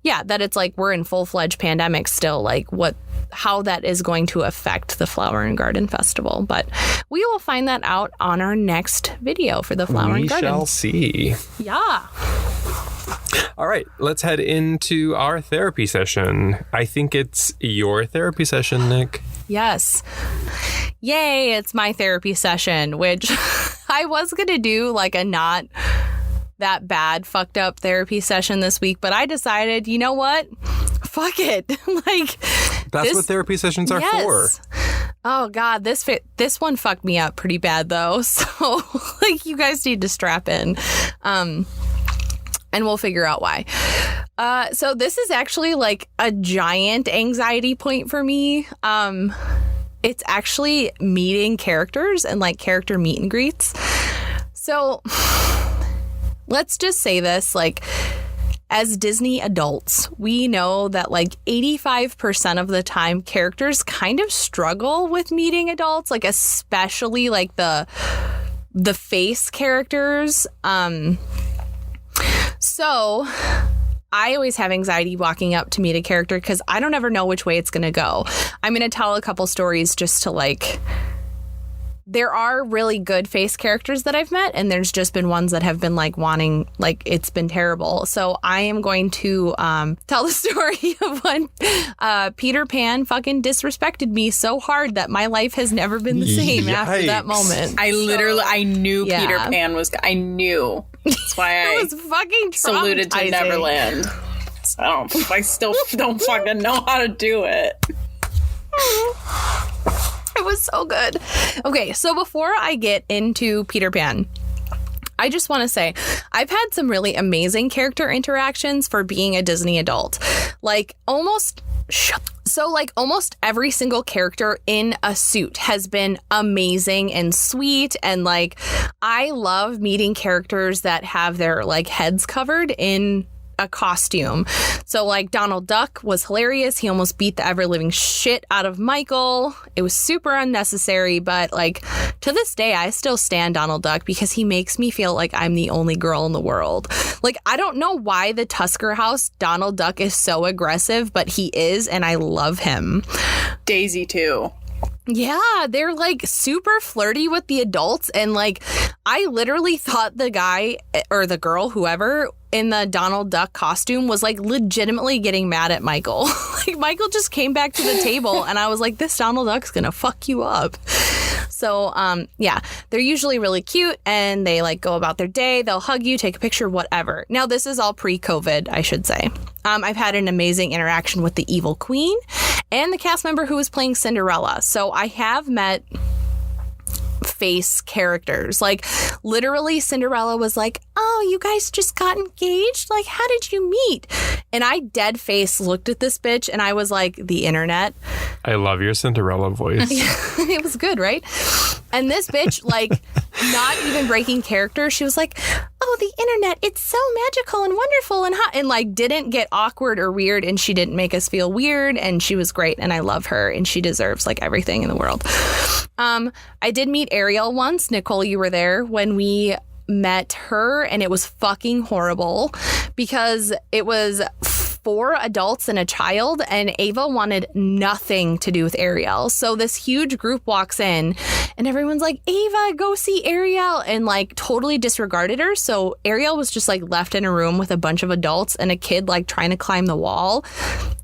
yeah, that it's like we're in full-fledged pandemic still, like how that is going to affect the Flower and Garden Festival. But we will find that out on our next video for the Flower and Garden. We shall see. Yeah. All right, let's head into our therapy session. I think it's your therapy session, Nick. Yes. Yay, it's my therapy session, which I was going to do like a not that bad fucked up therapy session this week, but I decided, you know what? Fuck it. Like That's what therapy sessions are for. Oh God, this one fucked me up pretty bad though. So like you guys need to strap in. And we'll figure out why. So this is actually like a giant anxiety point for me. It's actually meeting characters and like character meet and greets. So let's just say this, like as Disney adults, we know that like 85% of the time characters kind of struggle with meeting adults, like especially like the face characters. So I always have anxiety walking up to meet a character because I don't ever know which way it's going to go. I'm going to tell a couple stories just to like... There are really good face characters that I've met, and there's just been ones that have been like wanting, like it's been terrible. So I am going to tell the story of when Peter Pan fucking disrespected me so hard that my life has never been the same after that moment. I knew Peter Pan was, I knew. That's why I was fucking saluted to Neverland. So I still don't fucking know how to do it. It was so good. Okay, so before I get into Peter Pan, I just want to say I've had some really amazing character interactions for being a Disney adult. Like almost every single character in a suit has been amazing and sweet. And like, I love meeting characters that have their like heads covered in a costume. So like Donald Duck was hilarious. He almost beat the ever living shit out of Michael. It was super unnecessary, but like to this day I still stand Donald Duck because he makes me feel like I'm the only girl in the world. Like I don't know why the Tusker House Donald Duck is so aggressive, but he is, and I love him. Daisy too. Yeah, they're like super flirty with the adults, and like I literally thought the guy or the girl, whoever in the Donald Duck costume, was like legitimately getting mad at Michael. Like Michael just came back to the table and I was like, this Donald Duck's gonna fuck you up. So yeah, they're usually really cute and they like go about their day. They'll hug you, take a picture, whatever. Now this is all pre-COVID, I should say. I've had an amazing interaction with the evil queen and the cast member who was playing Cinderella. So I have met face characters. Like literally Cinderella was like, oh, you guys just got engaged? Like, how did you meet? And I dead face looked at this bitch and I was like, the internet. I love your Cinderella voice. It was good, right? And this bitch, like, not even breaking character, she was like, oh, the internet, it's so magical and wonderful and hot, and like didn't get awkward or weird, and she didn't make us feel weird, and she was great, and I love her, and she deserves like everything in the world. I did meet Ariel once. Nicole, you were there when we met her, and it was fucking horrible because it was 4 adults and a child, and Ava wanted nothing to do with Ariel. So this huge group walks in and everyone's like, Ava, go see Ariel, and like totally disregarded her. So Ariel was just like left in a room with a bunch of adults and a kid like trying to climb the wall,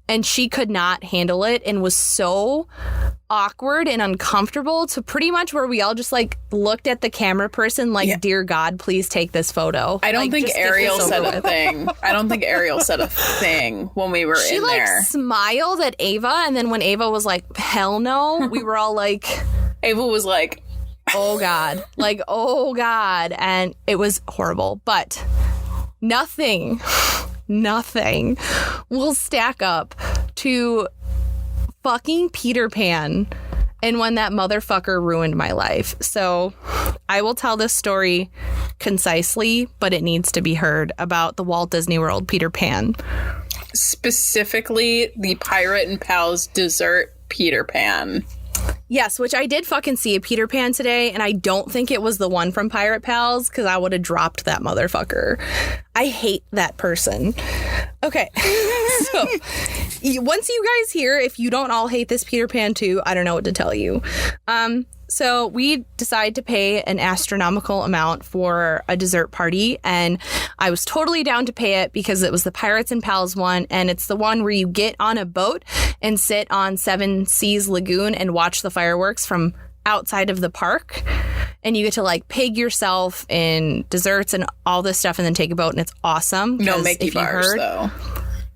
and she could not handle it and was so awkward and uncomfortable to pretty much where we all just like looked at the camera person like, dear God, please take this photo. I don't like, think Ariel said a thing. I don't think Ariel said a thing when we were in there. She smiled at Ava, and then when Ava was like, hell no, we were all like... Ava was like... oh God. Like, oh God. And it was horrible. But nothing will stack up to fucking Peter Pan and when that motherfucker ruined my life. So I will tell this story concisely, but it needs to be heard about the Walt Disney World Peter Pan. Specifically, the Pirate and Pals dessert Peter Pan. Yes, which I did fucking see a Peter Pan today, and I don't think it was the one from Pirate Pals, because I would have dropped that motherfucker. I hate that person. Okay, so once you guys hear, if you don't all hate this Peter Pan too, I don't know what to tell you. So we decided to pay an astronomical amount for a dessert party, and I was totally down to pay it because it was the Pirates and Pals one, and it's the one where you get on a boat and sit on Seven Seas Lagoon and watch the fireworks from outside of the park, and you get to like pig yourself in desserts and all this stuff and then take a boat, and it's awesome. No Mickey bars though.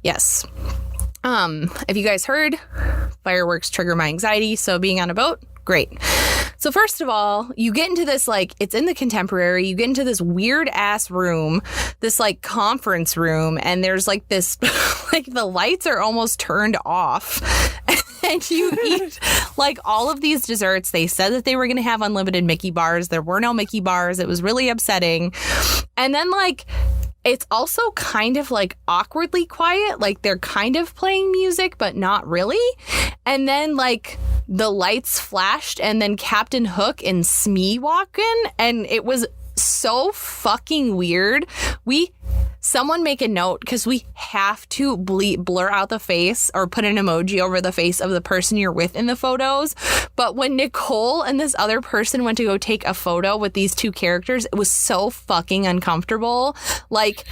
Yes. If you guys heard, fireworks trigger my anxiety, so being on a boat, great. So first of all, you get into this, like, it's in the Contemporary, you get into this weird ass room, this like conference room, and there's like this, like the lights are almost turned off. And you eat like all of these desserts. They said that they were going to have unlimited Mickey bars. There were no Mickey bars. It was really upsetting. And then like, it's also kind of like awkwardly quiet. Like they're kind of playing music, but not really. And then like the lights flashed and then Captain Hook and Smee walk in, and it was so fucking weird. We someone make a note, because we have to blur out the face or put an emoji over the face of the person you're with in the photos. But when Nicole and this other person went to go take a photo with these two characters, it was so fucking uncomfortable. Like,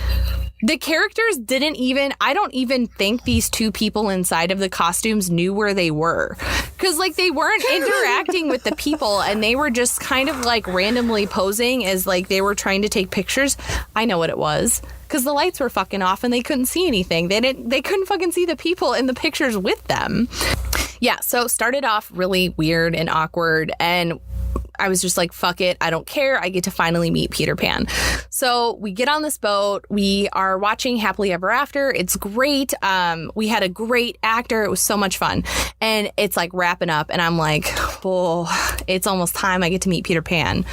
the characters didn't even, I don't even think these two people inside of the costumes knew where they were. Because, like, they weren't interacting with the people, and they were just kind of, like, randomly posing as, like, they were trying to take pictures. I know what it was. Because the lights were fucking off and they couldn't see anything. They couldn't fucking see the people in the pictures with them. Yeah, so it started off really weird and awkward, and I was just like, fuck it, I don't care. I get to finally meet Peter Pan. So we get on this boat. We are watching Happily Ever After. It's great. We had a great actor. It was so much fun. And it's like wrapping up. And I'm like, oh, it's almost time I get to meet Peter Pan.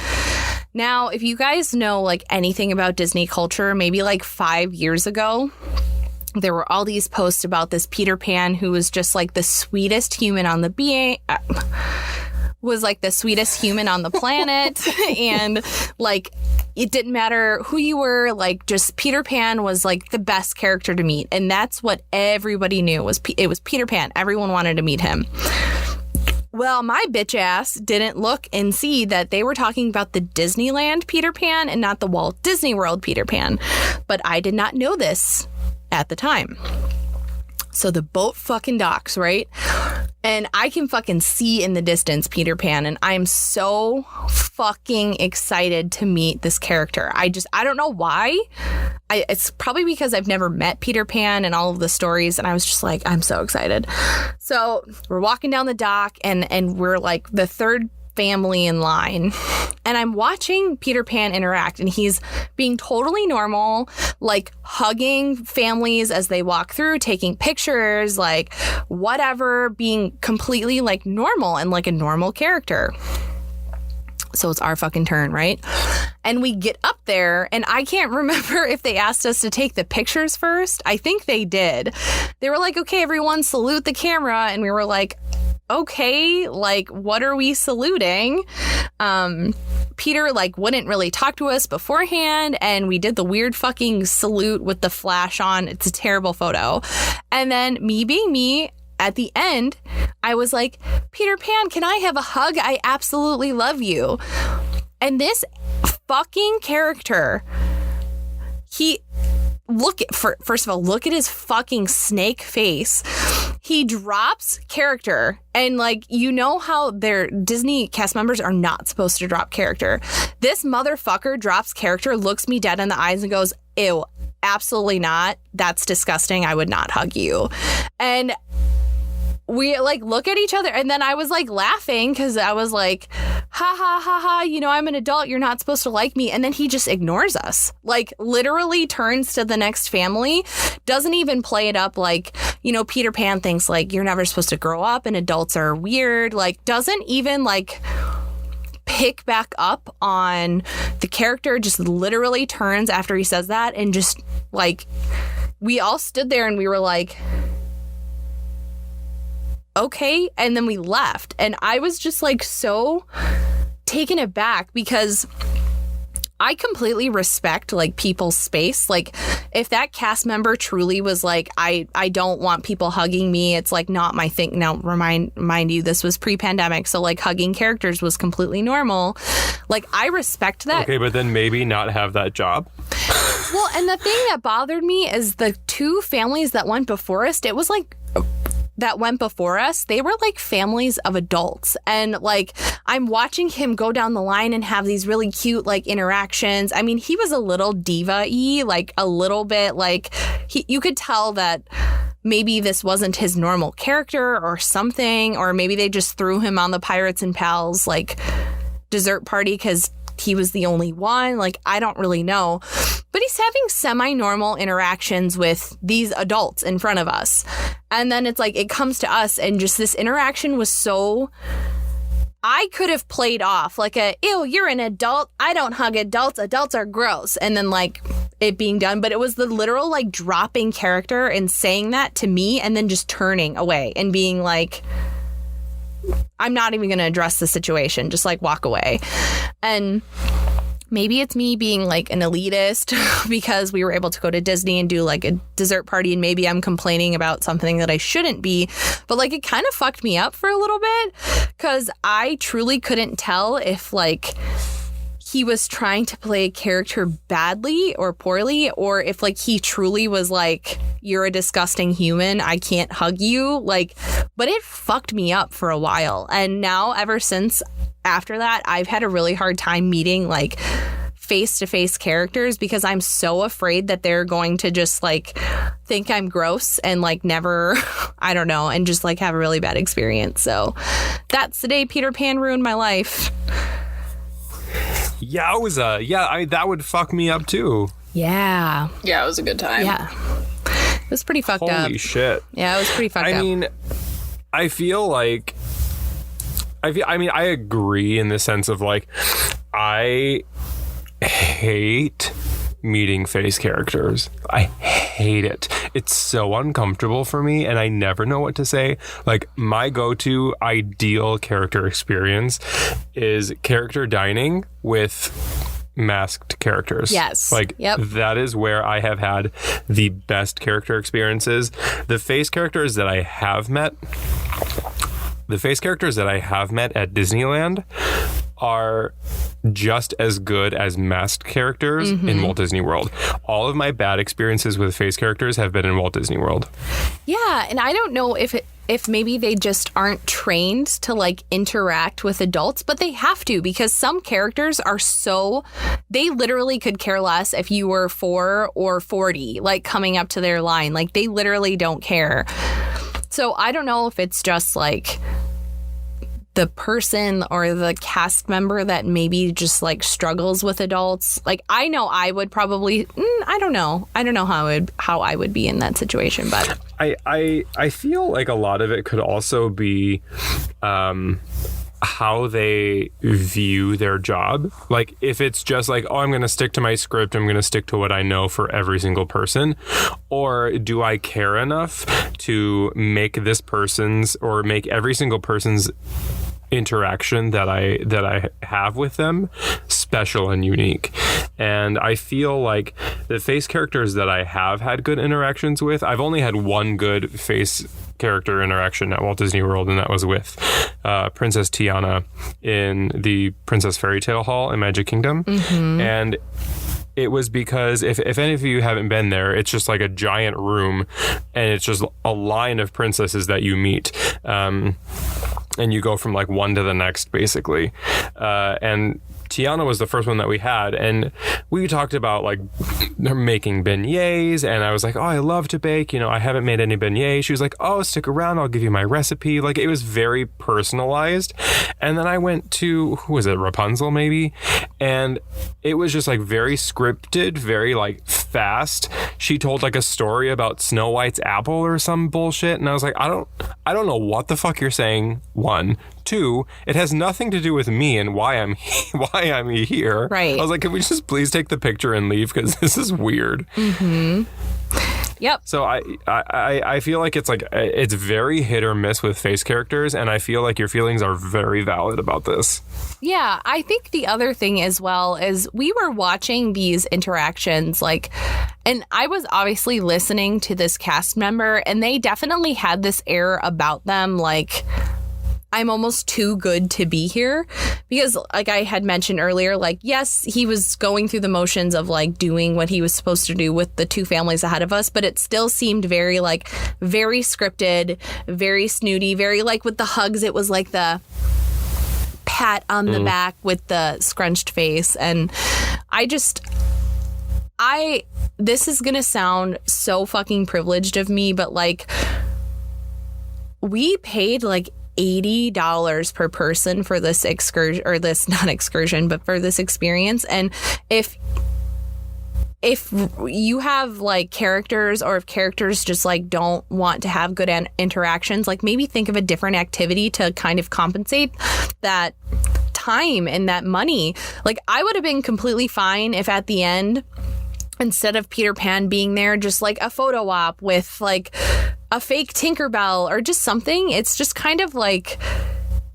Now, if you guys know like anything about Disney culture, maybe like 5 years ago, there were all these posts about this Peter Pan who was just like the sweetest human on the was like the sweetest human on the planet. And like, it didn't matter who you were, like just Peter Pan was like the best character to meet. And that's what everybody knew it was Peter Pan. Everyone wanted to meet him. Well, my bitch ass didn't look and see that they were talking about the Disneyland Peter Pan and not the Walt Disney World Peter Pan. But I did not know this at the time. So the boat fucking docks, right? And I can fucking see in the distance Peter Pan, and I'm so fucking excited to meet this character. I don't know why. It's probably because I've never met Peter Pan and all of the stories, and I was just like, I'm so excited. So we're walking down the dock, and we're like the third family in line, and I'm watching Peter Pan interact, and he's being totally normal, like hugging families as they walk through, taking pictures, like whatever, being completely like normal and like a normal character. So it's our fucking turn, right? And we get up there, and I can't remember if they asked us to take the pictures first. I think they did. They were like, okay, everyone salute the camera. And we were like, okay, like, what are we saluting? Peter, like, wouldn't really talk to us beforehand, and we did the weird fucking salute with the flash on. It's a terrible photo. And then me being me, at the end, I was like, Peter Pan, can I have a hug? I absolutely love you. And this fucking character, first of all, look at his fucking snake face. He drops character, and like, you know how their Disney cast members are not supposed to drop character. This motherfucker drops character, looks me dead in the eyes and goes, ew, absolutely not. That's disgusting. I would not hug you. And we like look at each other, and then I was like laughing because I was like, ha ha ha ha, you know, I'm an adult, you're not supposed to like me. And then he just ignores us, like literally turns to the next family, doesn't even play it up like, you know, Peter Pan thinks like you're never supposed to grow up and adults are weird, like doesn't even like pick back up on the character, just literally turns after he says that. And just like, we all stood there and we were like, okay. And then we left. And I was just like so taken aback because I completely respect like people's space. Like if that cast member truly was like, I don't want people hugging me, it's like not my thing. Now mind you, this was pre-pandemic. So like hugging characters was completely normal. Like I respect that. Okay, but then maybe not have that job. Well, and the thing that bothered me is the two families that went before us, they were like families of adults. And like, I'm watching him go down the line and have these really cute like interactions. I mean, he was a little diva-y, like a little bit like you could tell that maybe this wasn't his normal character or something, or maybe they just threw him on the Pirates and Pals like dessert party because he was the only one. Like, I don't really know. But he's having semi-normal interactions with these adults in front of us. And then it's like, it comes to us, and just this interaction was so... I could have played off like ew, you're an adult. I don't hug adults. Adults are gross. And then like it being done. But it was the literal like dropping character and saying that to me and then just turning away and being like, I'm not even going to address the situation. Just like walk away. And maybe it's me being like an elitist because we were able to go to Disney and do like a dessert party, and maybe I'm complaining about something that I shouldn't be. But like it kind of fucked me up for a little bit because I truly couldn't tell if like he was trying to play a character badly or poorly, or if like he truly was like, you're a disgusting human, I can't hug you. Like, but it fucked me up for a while. And now ever since after that, I've had a really hard time meeting like face-to-face characters because I'm so afraid that they're going to just like think I'm gross and like never, I don't know, and just like have a really bad experience. So that's the day Peter Pan ruined my life. Yowza. Yeah, that would fuck me up too. Yeah. Yeah, it was a good time. Yeah. It was pretty fucked up. Holy shit. Yeah, it was pretty fucked up. I mean, I feel like I agree in the sense of like I hate meeting face characters. I hate it. It's so uncomfortable for me and I never know what to say. Like my go-to ideal character experience is character dining with masked characters. Yes. Like that is where I have had the best character experiences. The face characters that I have met at Disneyland are just as good as masked characters in Walt Disney World. All of my bad experiences with face characters have been in Walt Disney World. Yeah, and I don't know if maybe they just aren't trained to like interact with adults, but they have to because some characters are they literally could care less if you were 4 or 40, like coming up to their line. Like they literally don't care. So I don't know if it's just like the person or the cast member that maybe just like struggles with adults. Like I know I would probably I don't know how I would be in that situation, but I feel like a lot of it could also be how they view their job. Like if it's just like, oh, I'm going to stick to my script, I'm going to stick to what I know for every single person, or do I care enough to make this person's or make every single person's interaction that I have with them special and unique. And I feel like the face characters that I have had good interactions with, I've only had one good face character interaction at Walt Disney World, and that was with Princess Tiana in the Princess Fairy Tale Hall in Magic Kingdom. And it was because if any of you haven't been there, it's just like a giant room and it's just a line of princesses that you meet. And you go from like one to the next, basically. And Tiana was the first one that we had, and we talked about like making beignets, and I was like, oh, I love to bake, you know, I haven't made any beignets. She was like, oh, stick around, I'll give you my recipe. Like it was very personalized. And then I went to, who was it, Rapunzel maybe, and it was just like very scripted, very like fast. She told like a story about Snow White's apple or some bullshit, and I was like, I don't know what the fuck you're saying. 1, 2, it has nothing to do with me and why I'm here. Right. I was like, can we just please take the picture and leave, because this is weird. Yep. So I feel like it's very hit or miss with face characters, and I feel like your feelings are very valid about this. Yeah, I think the other thing as well is we were watching these interactions, like, and I was obviously listening to this cast member, and they definitely had this air about them, like, I'm almost too good to be here, because like I had mentioned earlier, like, yes, he was going through the motions of like doing what he was supposed to do with the 2 families ahead of us, but it still seemed very scripted, very snooty, very like with the hugs. It was like the pat on the back with the scrunched face. And this is going to sound so fucking privileged of me, but like we paid like $80 per person for this excursion, or this, not excursion, but for this experience. And if you have like characters, or if characters just like don't want to have good interactions, like maybe think of a different activity to kind of compensate that time and that money. Like I would have been completely fine if at the end, instead of Peter Pan being there, just like a photo op with like a fake Tinkerbell or just something. It's just kind of like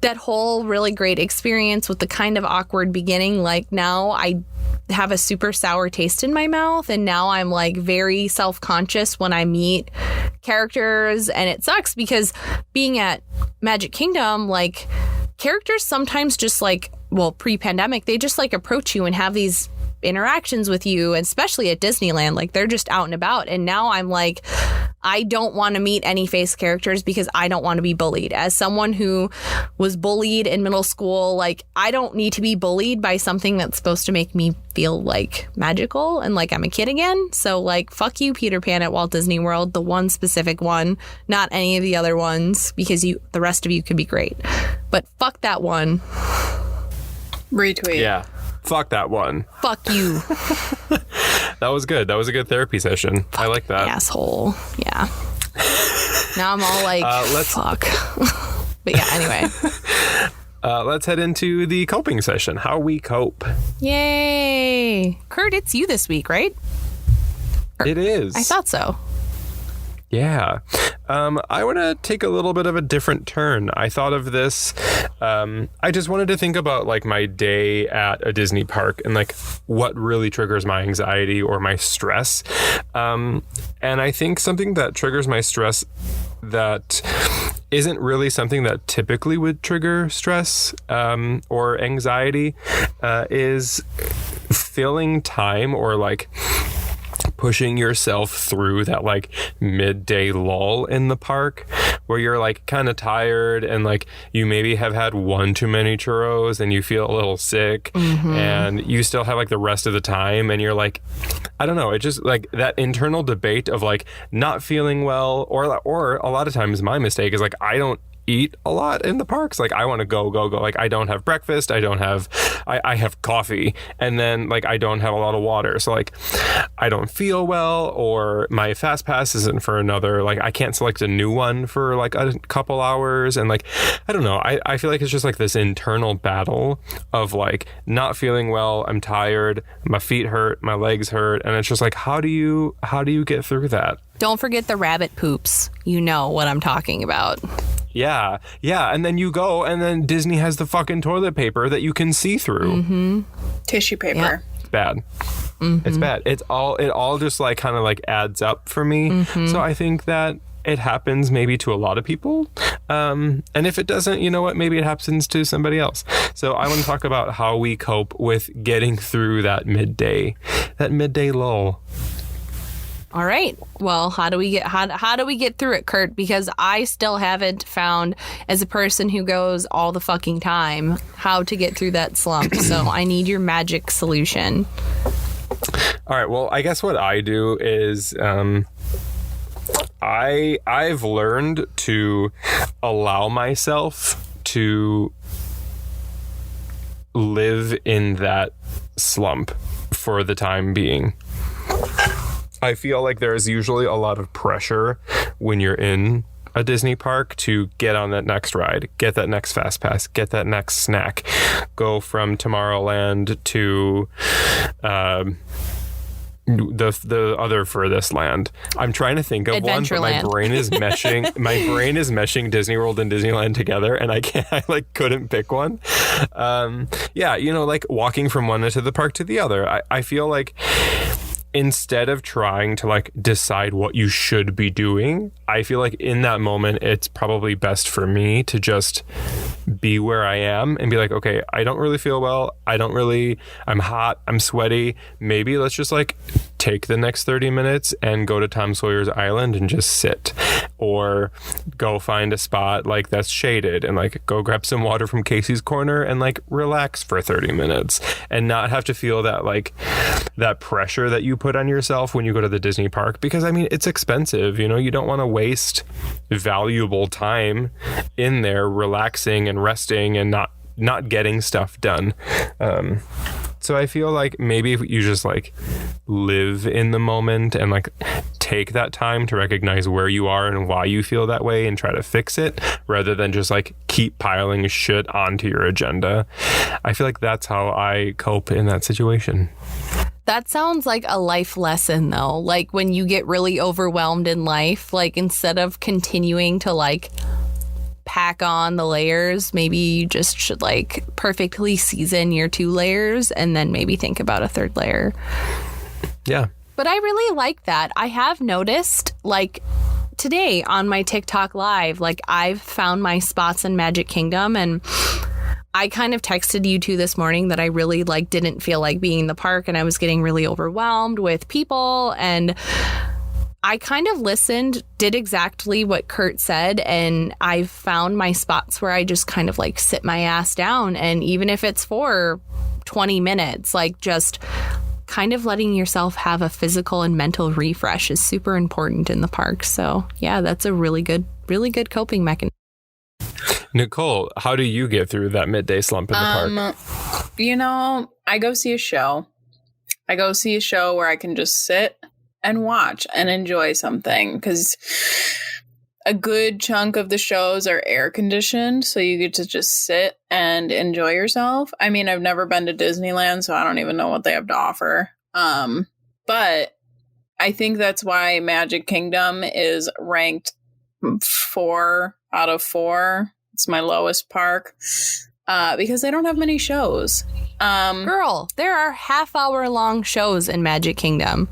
that whole really great experience with the kind of awkward beginning. Like now have a super sour taste in my mouth, and now I'm like very self-conscious when I meet characters, and it sucks because being at Magic Kingdom, like characters sometimes just like, well, pre-pandemic, they just like approach you and have these interactions with you, especially at Disneyland, like they're just out and about. And now I'm like, I don't want to meet any face characters because I don't want to be bullied. As someone who was bullied in middle school, like I don't need to be bullied by something that's supposed to make me feel like magical and like I'm a kid again. So like, fuck you, Peter Pan at Walt Disney World, the one specific one, not any of the other ones, because the rest of you could be great, but fuck that one. Retweet. Yeah. Fuck that one. Fuck you. That was good. That was a good therapy session. I like that. Asshole. Yeah. Now I'm all like, fuck. But yeah, anyway. Let's head into the coping session. How we cope. Yay. Kurt, it's you this week, right? It is. I thought so. Yeah. I want to take a little bit of a different turn. I thought of this. I just wanted to think about like my day at a Disney park and like what really triggers my anxiety or my stress. And I think something that triggers my stress that isn't really something that typically would trigger stress or anxiety is filling time or like pushing yourself through that like midday lull in the park where you're like kind of tired and like you maybe have had one too many churros and you feel a little sick and you still have like the rest of the time and you're like, I don't know, it just like that internal debate of like not feeling well or a lot of times my mistake is like I don't eat a lot in the parks. Like I want to go. Like I don't have breakfast. I have coffee and then like I don't have a lot of water. So like I don't feel well or my fast pass isn't for another, like I can't select a new one for like a couple hours. And like, I don't know. I feel like it's just like this internal battle of like not feeling well. I'm tired. My feet hurt. My legs hurt. And it's just like, how do you get through that? Don't forget the rabbit poops. You know what I'm talking about. Yeah. And then you go and then Disney has the fucking toilet paper that you can see through. Tissue paper. Yep. It's bad. It's bad. It all just like kind of like adds up for me. So I think that it happens maybe to a lot of people. And if it doesn't, you know what? Maybe it happens to somebody else. So I want to talk about how we cope with getting through that midday lull. All right. Well, how do we get through it, Kurt? Because I still haven't found, as a person who goes all the fucking time, how to get through that slump. So I need your magic solution. All right. Well, I guess what I do is I've learned to allow myself to live in that slump for the time being. I feel like there's usually a lot of pressure when you're in a Disney park to get on that next ride, get that next fast pass, get that next snack, go from Tomorrowland to the other furthest land. I'm trying to think of one, but my brain is meshing Disney World and Disneyland together, and I couldn't pick one. Yeah, you know, like walking from one end of the park to the other. I feel like instead of trying to like decide what you should be doing, I feel like in that moment, it's probably best for me to just be where I am and be like, okay, I don't really feel well. I'm hot. I'm sweaty. Maybe let's just like take the next 30 minutes and go to Tom Sawyer's Island and just sit, or go find a spot like that's shaded and like go grab some water from Casey's Corner and like relax for 30 minutes and not have to feel that like that pressure that you put on yourself when you go to the Disney park, because I mean, it's expensive, you know, you don't want to waste valuable time in there relaxing and resting and not getting stuff done. So I feel like maybe if you just like live in the moment and like take that time to recognize where you are and why you feel that way and try to fix it, rather than just like keep piling shit onto your agenda. I feel like that's how I cope in that situation. That sounds like a life lesson, though. Like when you get really overwhelmed in life, like instead of continuing to like pack on the layers. Maybe you just should like perfectly season your 2 layers and then maybe think about a 3rd layer. Yeah. But I really like that. I have noticed, like, today on my TikTok live, like, I've found my spots in Magic Kingdom, and I kind of texted you two this morning that I really, like, didn't feel like being in the park, and I was getting really overwhelmed with people, and I kind of listened, did exactly what Kurt said, and I've found my spots where I just kind of, like, sit my ass down, and even if it's for 20 minutes, like, just kind of letting yourself have a physical and mental refresh is super important in the park. So yeah, that's a really good coping mechanism. Nicole, how do you get through that midday slump in the park? You know, I go see a show. I go see a show where I can just sit and watch and enjoy something, because a good chunk of the shows are air conditioned, so you get to just sit and enjoy yourself. I mean, I've never been to Disneyland, so I don't even know what they have to offer. But I think that's why Magic Kingdom is ranked 4 out of 4. It's my lowest park, because they don't have many shows. Girl, there are half-hour-long shows in Magic Kingdom.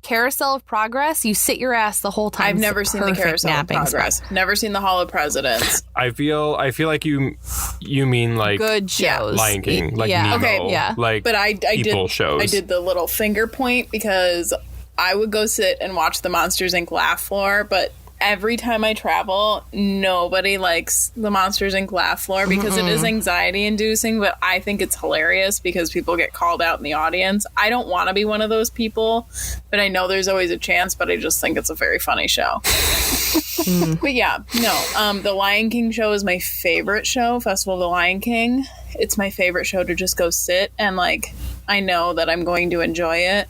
Carousel of Progress, you sit your ass the whole time. I've never seen the Carousel of Progress. Spot. Never seen the Hall of Presidents. I feel like you mean like good shows, Lion King, like yeah. Nemo, okay, yeah. like but I people did shows. I did the little finger point because I would go sit and watch the Monsters Inc. laugh floor, but every time I travel, nobody likes the Monsters Inc. laugh floor because it is anxiety inducing, but I think it's hilarious because people get called out in the audience. I don't want to be one of those people, but I know there's always a chance, but I just think it's a very funny show. But yeah, no, the Lion King show is my favorite show, Festival of the Lion King. It's my favorite show to just go sit and, like, I know that I'm going to enjoy it.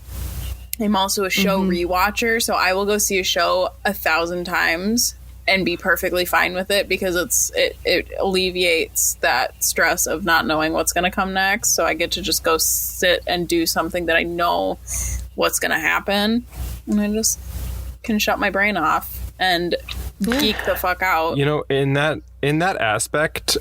I'm also a show rewatcher, so I will go see a show 1,000 times and be perfectly fine with it because it alleviates that stress of not knowing what's going to come next. So I get to just go sit and do something that I know what's going to happen, and I just can shut my brain off and geek the fuck out. You know, in that aspect,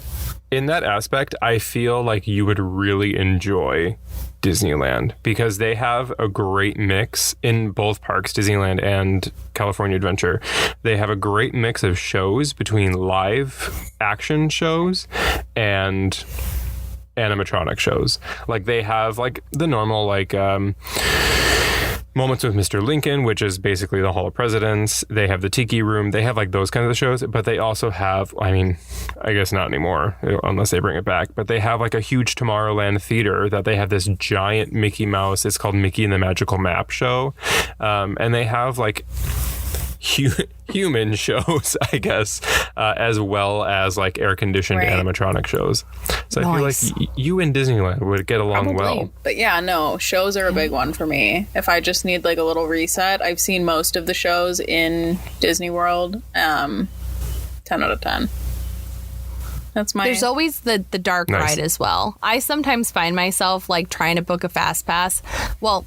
I feel like you would really enjoy Disneyland because they have a great mix in both parks, Disneyland and California Adventure. They have a great mix of shows between live action shows and animatronic shows. Like they have like the normal like Moments with Mr. Lincoln, which is basically the Hall of Presidents. They have the Tiki Room. They have like those kinds of shows, but they also have, I mean, I guess not anymore unless they bring it back, but they have like a huge Tomorrowland theater that they have this giant Mickey Mouse. It's called Mickey and the Magical Map show. And they have like human shows, I guess, as well as like air-conditioned animatronic shows. So I feel like you and Disneyland would get along well. But yeah, no, shows are a big one for me. If I just need like a little reset, I've seen most of the shows in Disney World. 10 out of 10. That's my... There's always the dark ride as well. I sometimes find myself like trying to book a fast pass. Well,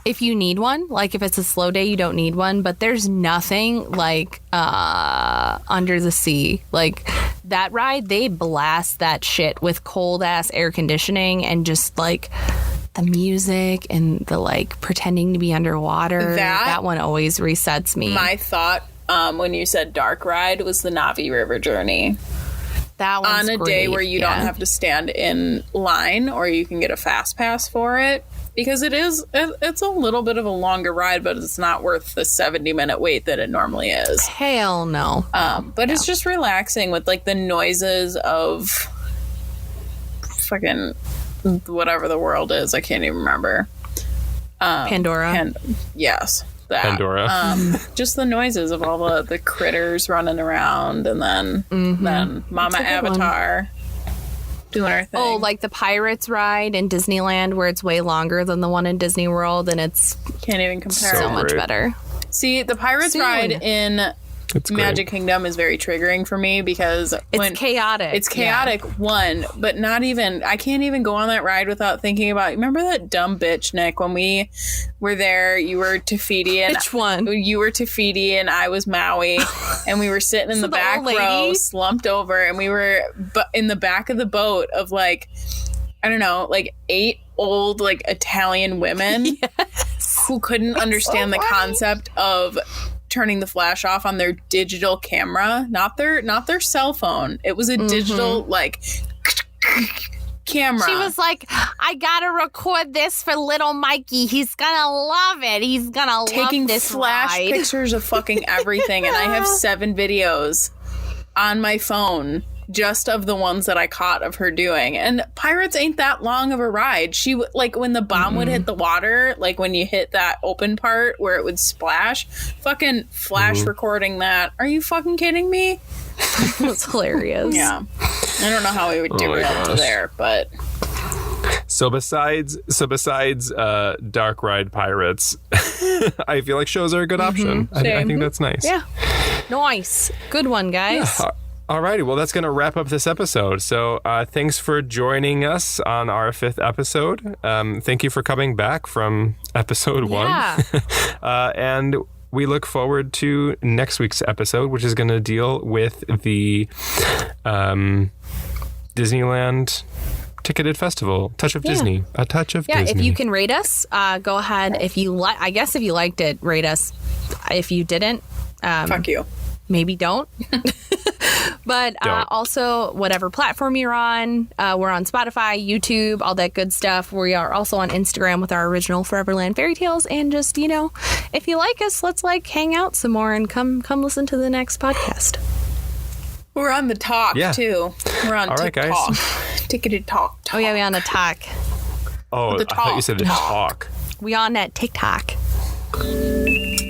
if you need one, like if it's a slow day, you don't need one, but there's nothing like Under the Sea. Like that ride, they blast that shit with cold ass air conditioning and just like the music and the like pretending to be underwater. That one always resets me. My thought when you said dark ride was the Navi River Journey. That one's on a day where you don't have to stand in line, or you can get a fast pass for it. Because it's a little bit of a longer ride, but it's not worth the 70-minute wait that it normally is. Hell no. But it's just relaxing with like the noises of fucking whatever the world is. I can't even remember. Pandora. Yes. That. Pandora. Just the noises of all the critters running around, and then Mama Avatar. Doing our thing. Oh, like the Pirates ride in Disneyland where it's way longer than the one in Disney World, and it's can't even compare. So much better. See, the Pirates ride in It's great. Magic Kingdom is very triggering for me because It's chaotic. It's chaotic, one, but not even, I can't even go on that ride without thinking about, remember that dumb bitch, Nick, when we were there, you were Tafiti and Which one? You were Tafiti and I was Maui, and we were sitting in the back row, slumped over, and we were in the back of the boat of like, I don't know, like 8 old like Italian women who couldn't understand the concept of turning the flash off on their digital camera, not their cell phone. It was a digital like camera. She was like, I gotta record this for little Mikey. He's gonna love it. He's gonna taking love this flash ride. pictures of fucking everything, and I have 7 videos on my phone just of the ones that I caught of her doing. And Pirates ain't that long of a ride. She like when the bomb would hit the water, like when you hit that open part where it would splash, fucking flash recording that. Are you fucking kidding me? It's hilarious. Yeah. I don't know how we would do it up to there, but So besides Dark Ride Pirates, I feel like shows are a good option. I think that's nice. Yeah. Nice. Good one, guys. Yeah. Alrighty, well, that's going to wrap up this episode. So thanks for joining us on our 5th episode. Thank you for coming back from episode 1. Yeah. And we look forward to next week's episode, which is going to deal with the Disneyland ticketed festival, Touch of Disney, a touch of Disney. Yeah, if you can rate us, go ahead. If you I guess if you liked it, rate us. If you didn't, fuck you. Maybe don't. But also, whatever platform you're on, we're on Spotify, YouTube, all that good stuff. We are also on Instagram with our original Foreverland fairy tales. And just, if you like us, let's hang out some more and come listen to the next podcast. We're on the talk too. We're on TikTok. Guys. Ticketed talk. Oh yeah, we on the talk. Oh, I thought you said the talk. We on that TikTok.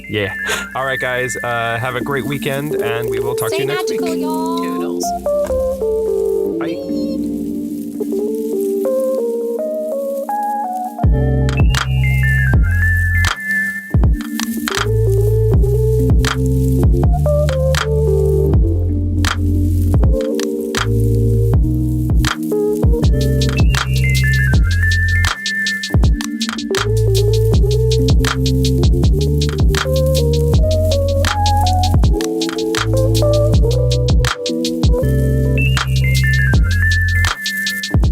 Yeah. All right, guys. Have a great weekend, and we will talk to you next week. Y'all. Toodles. Bye.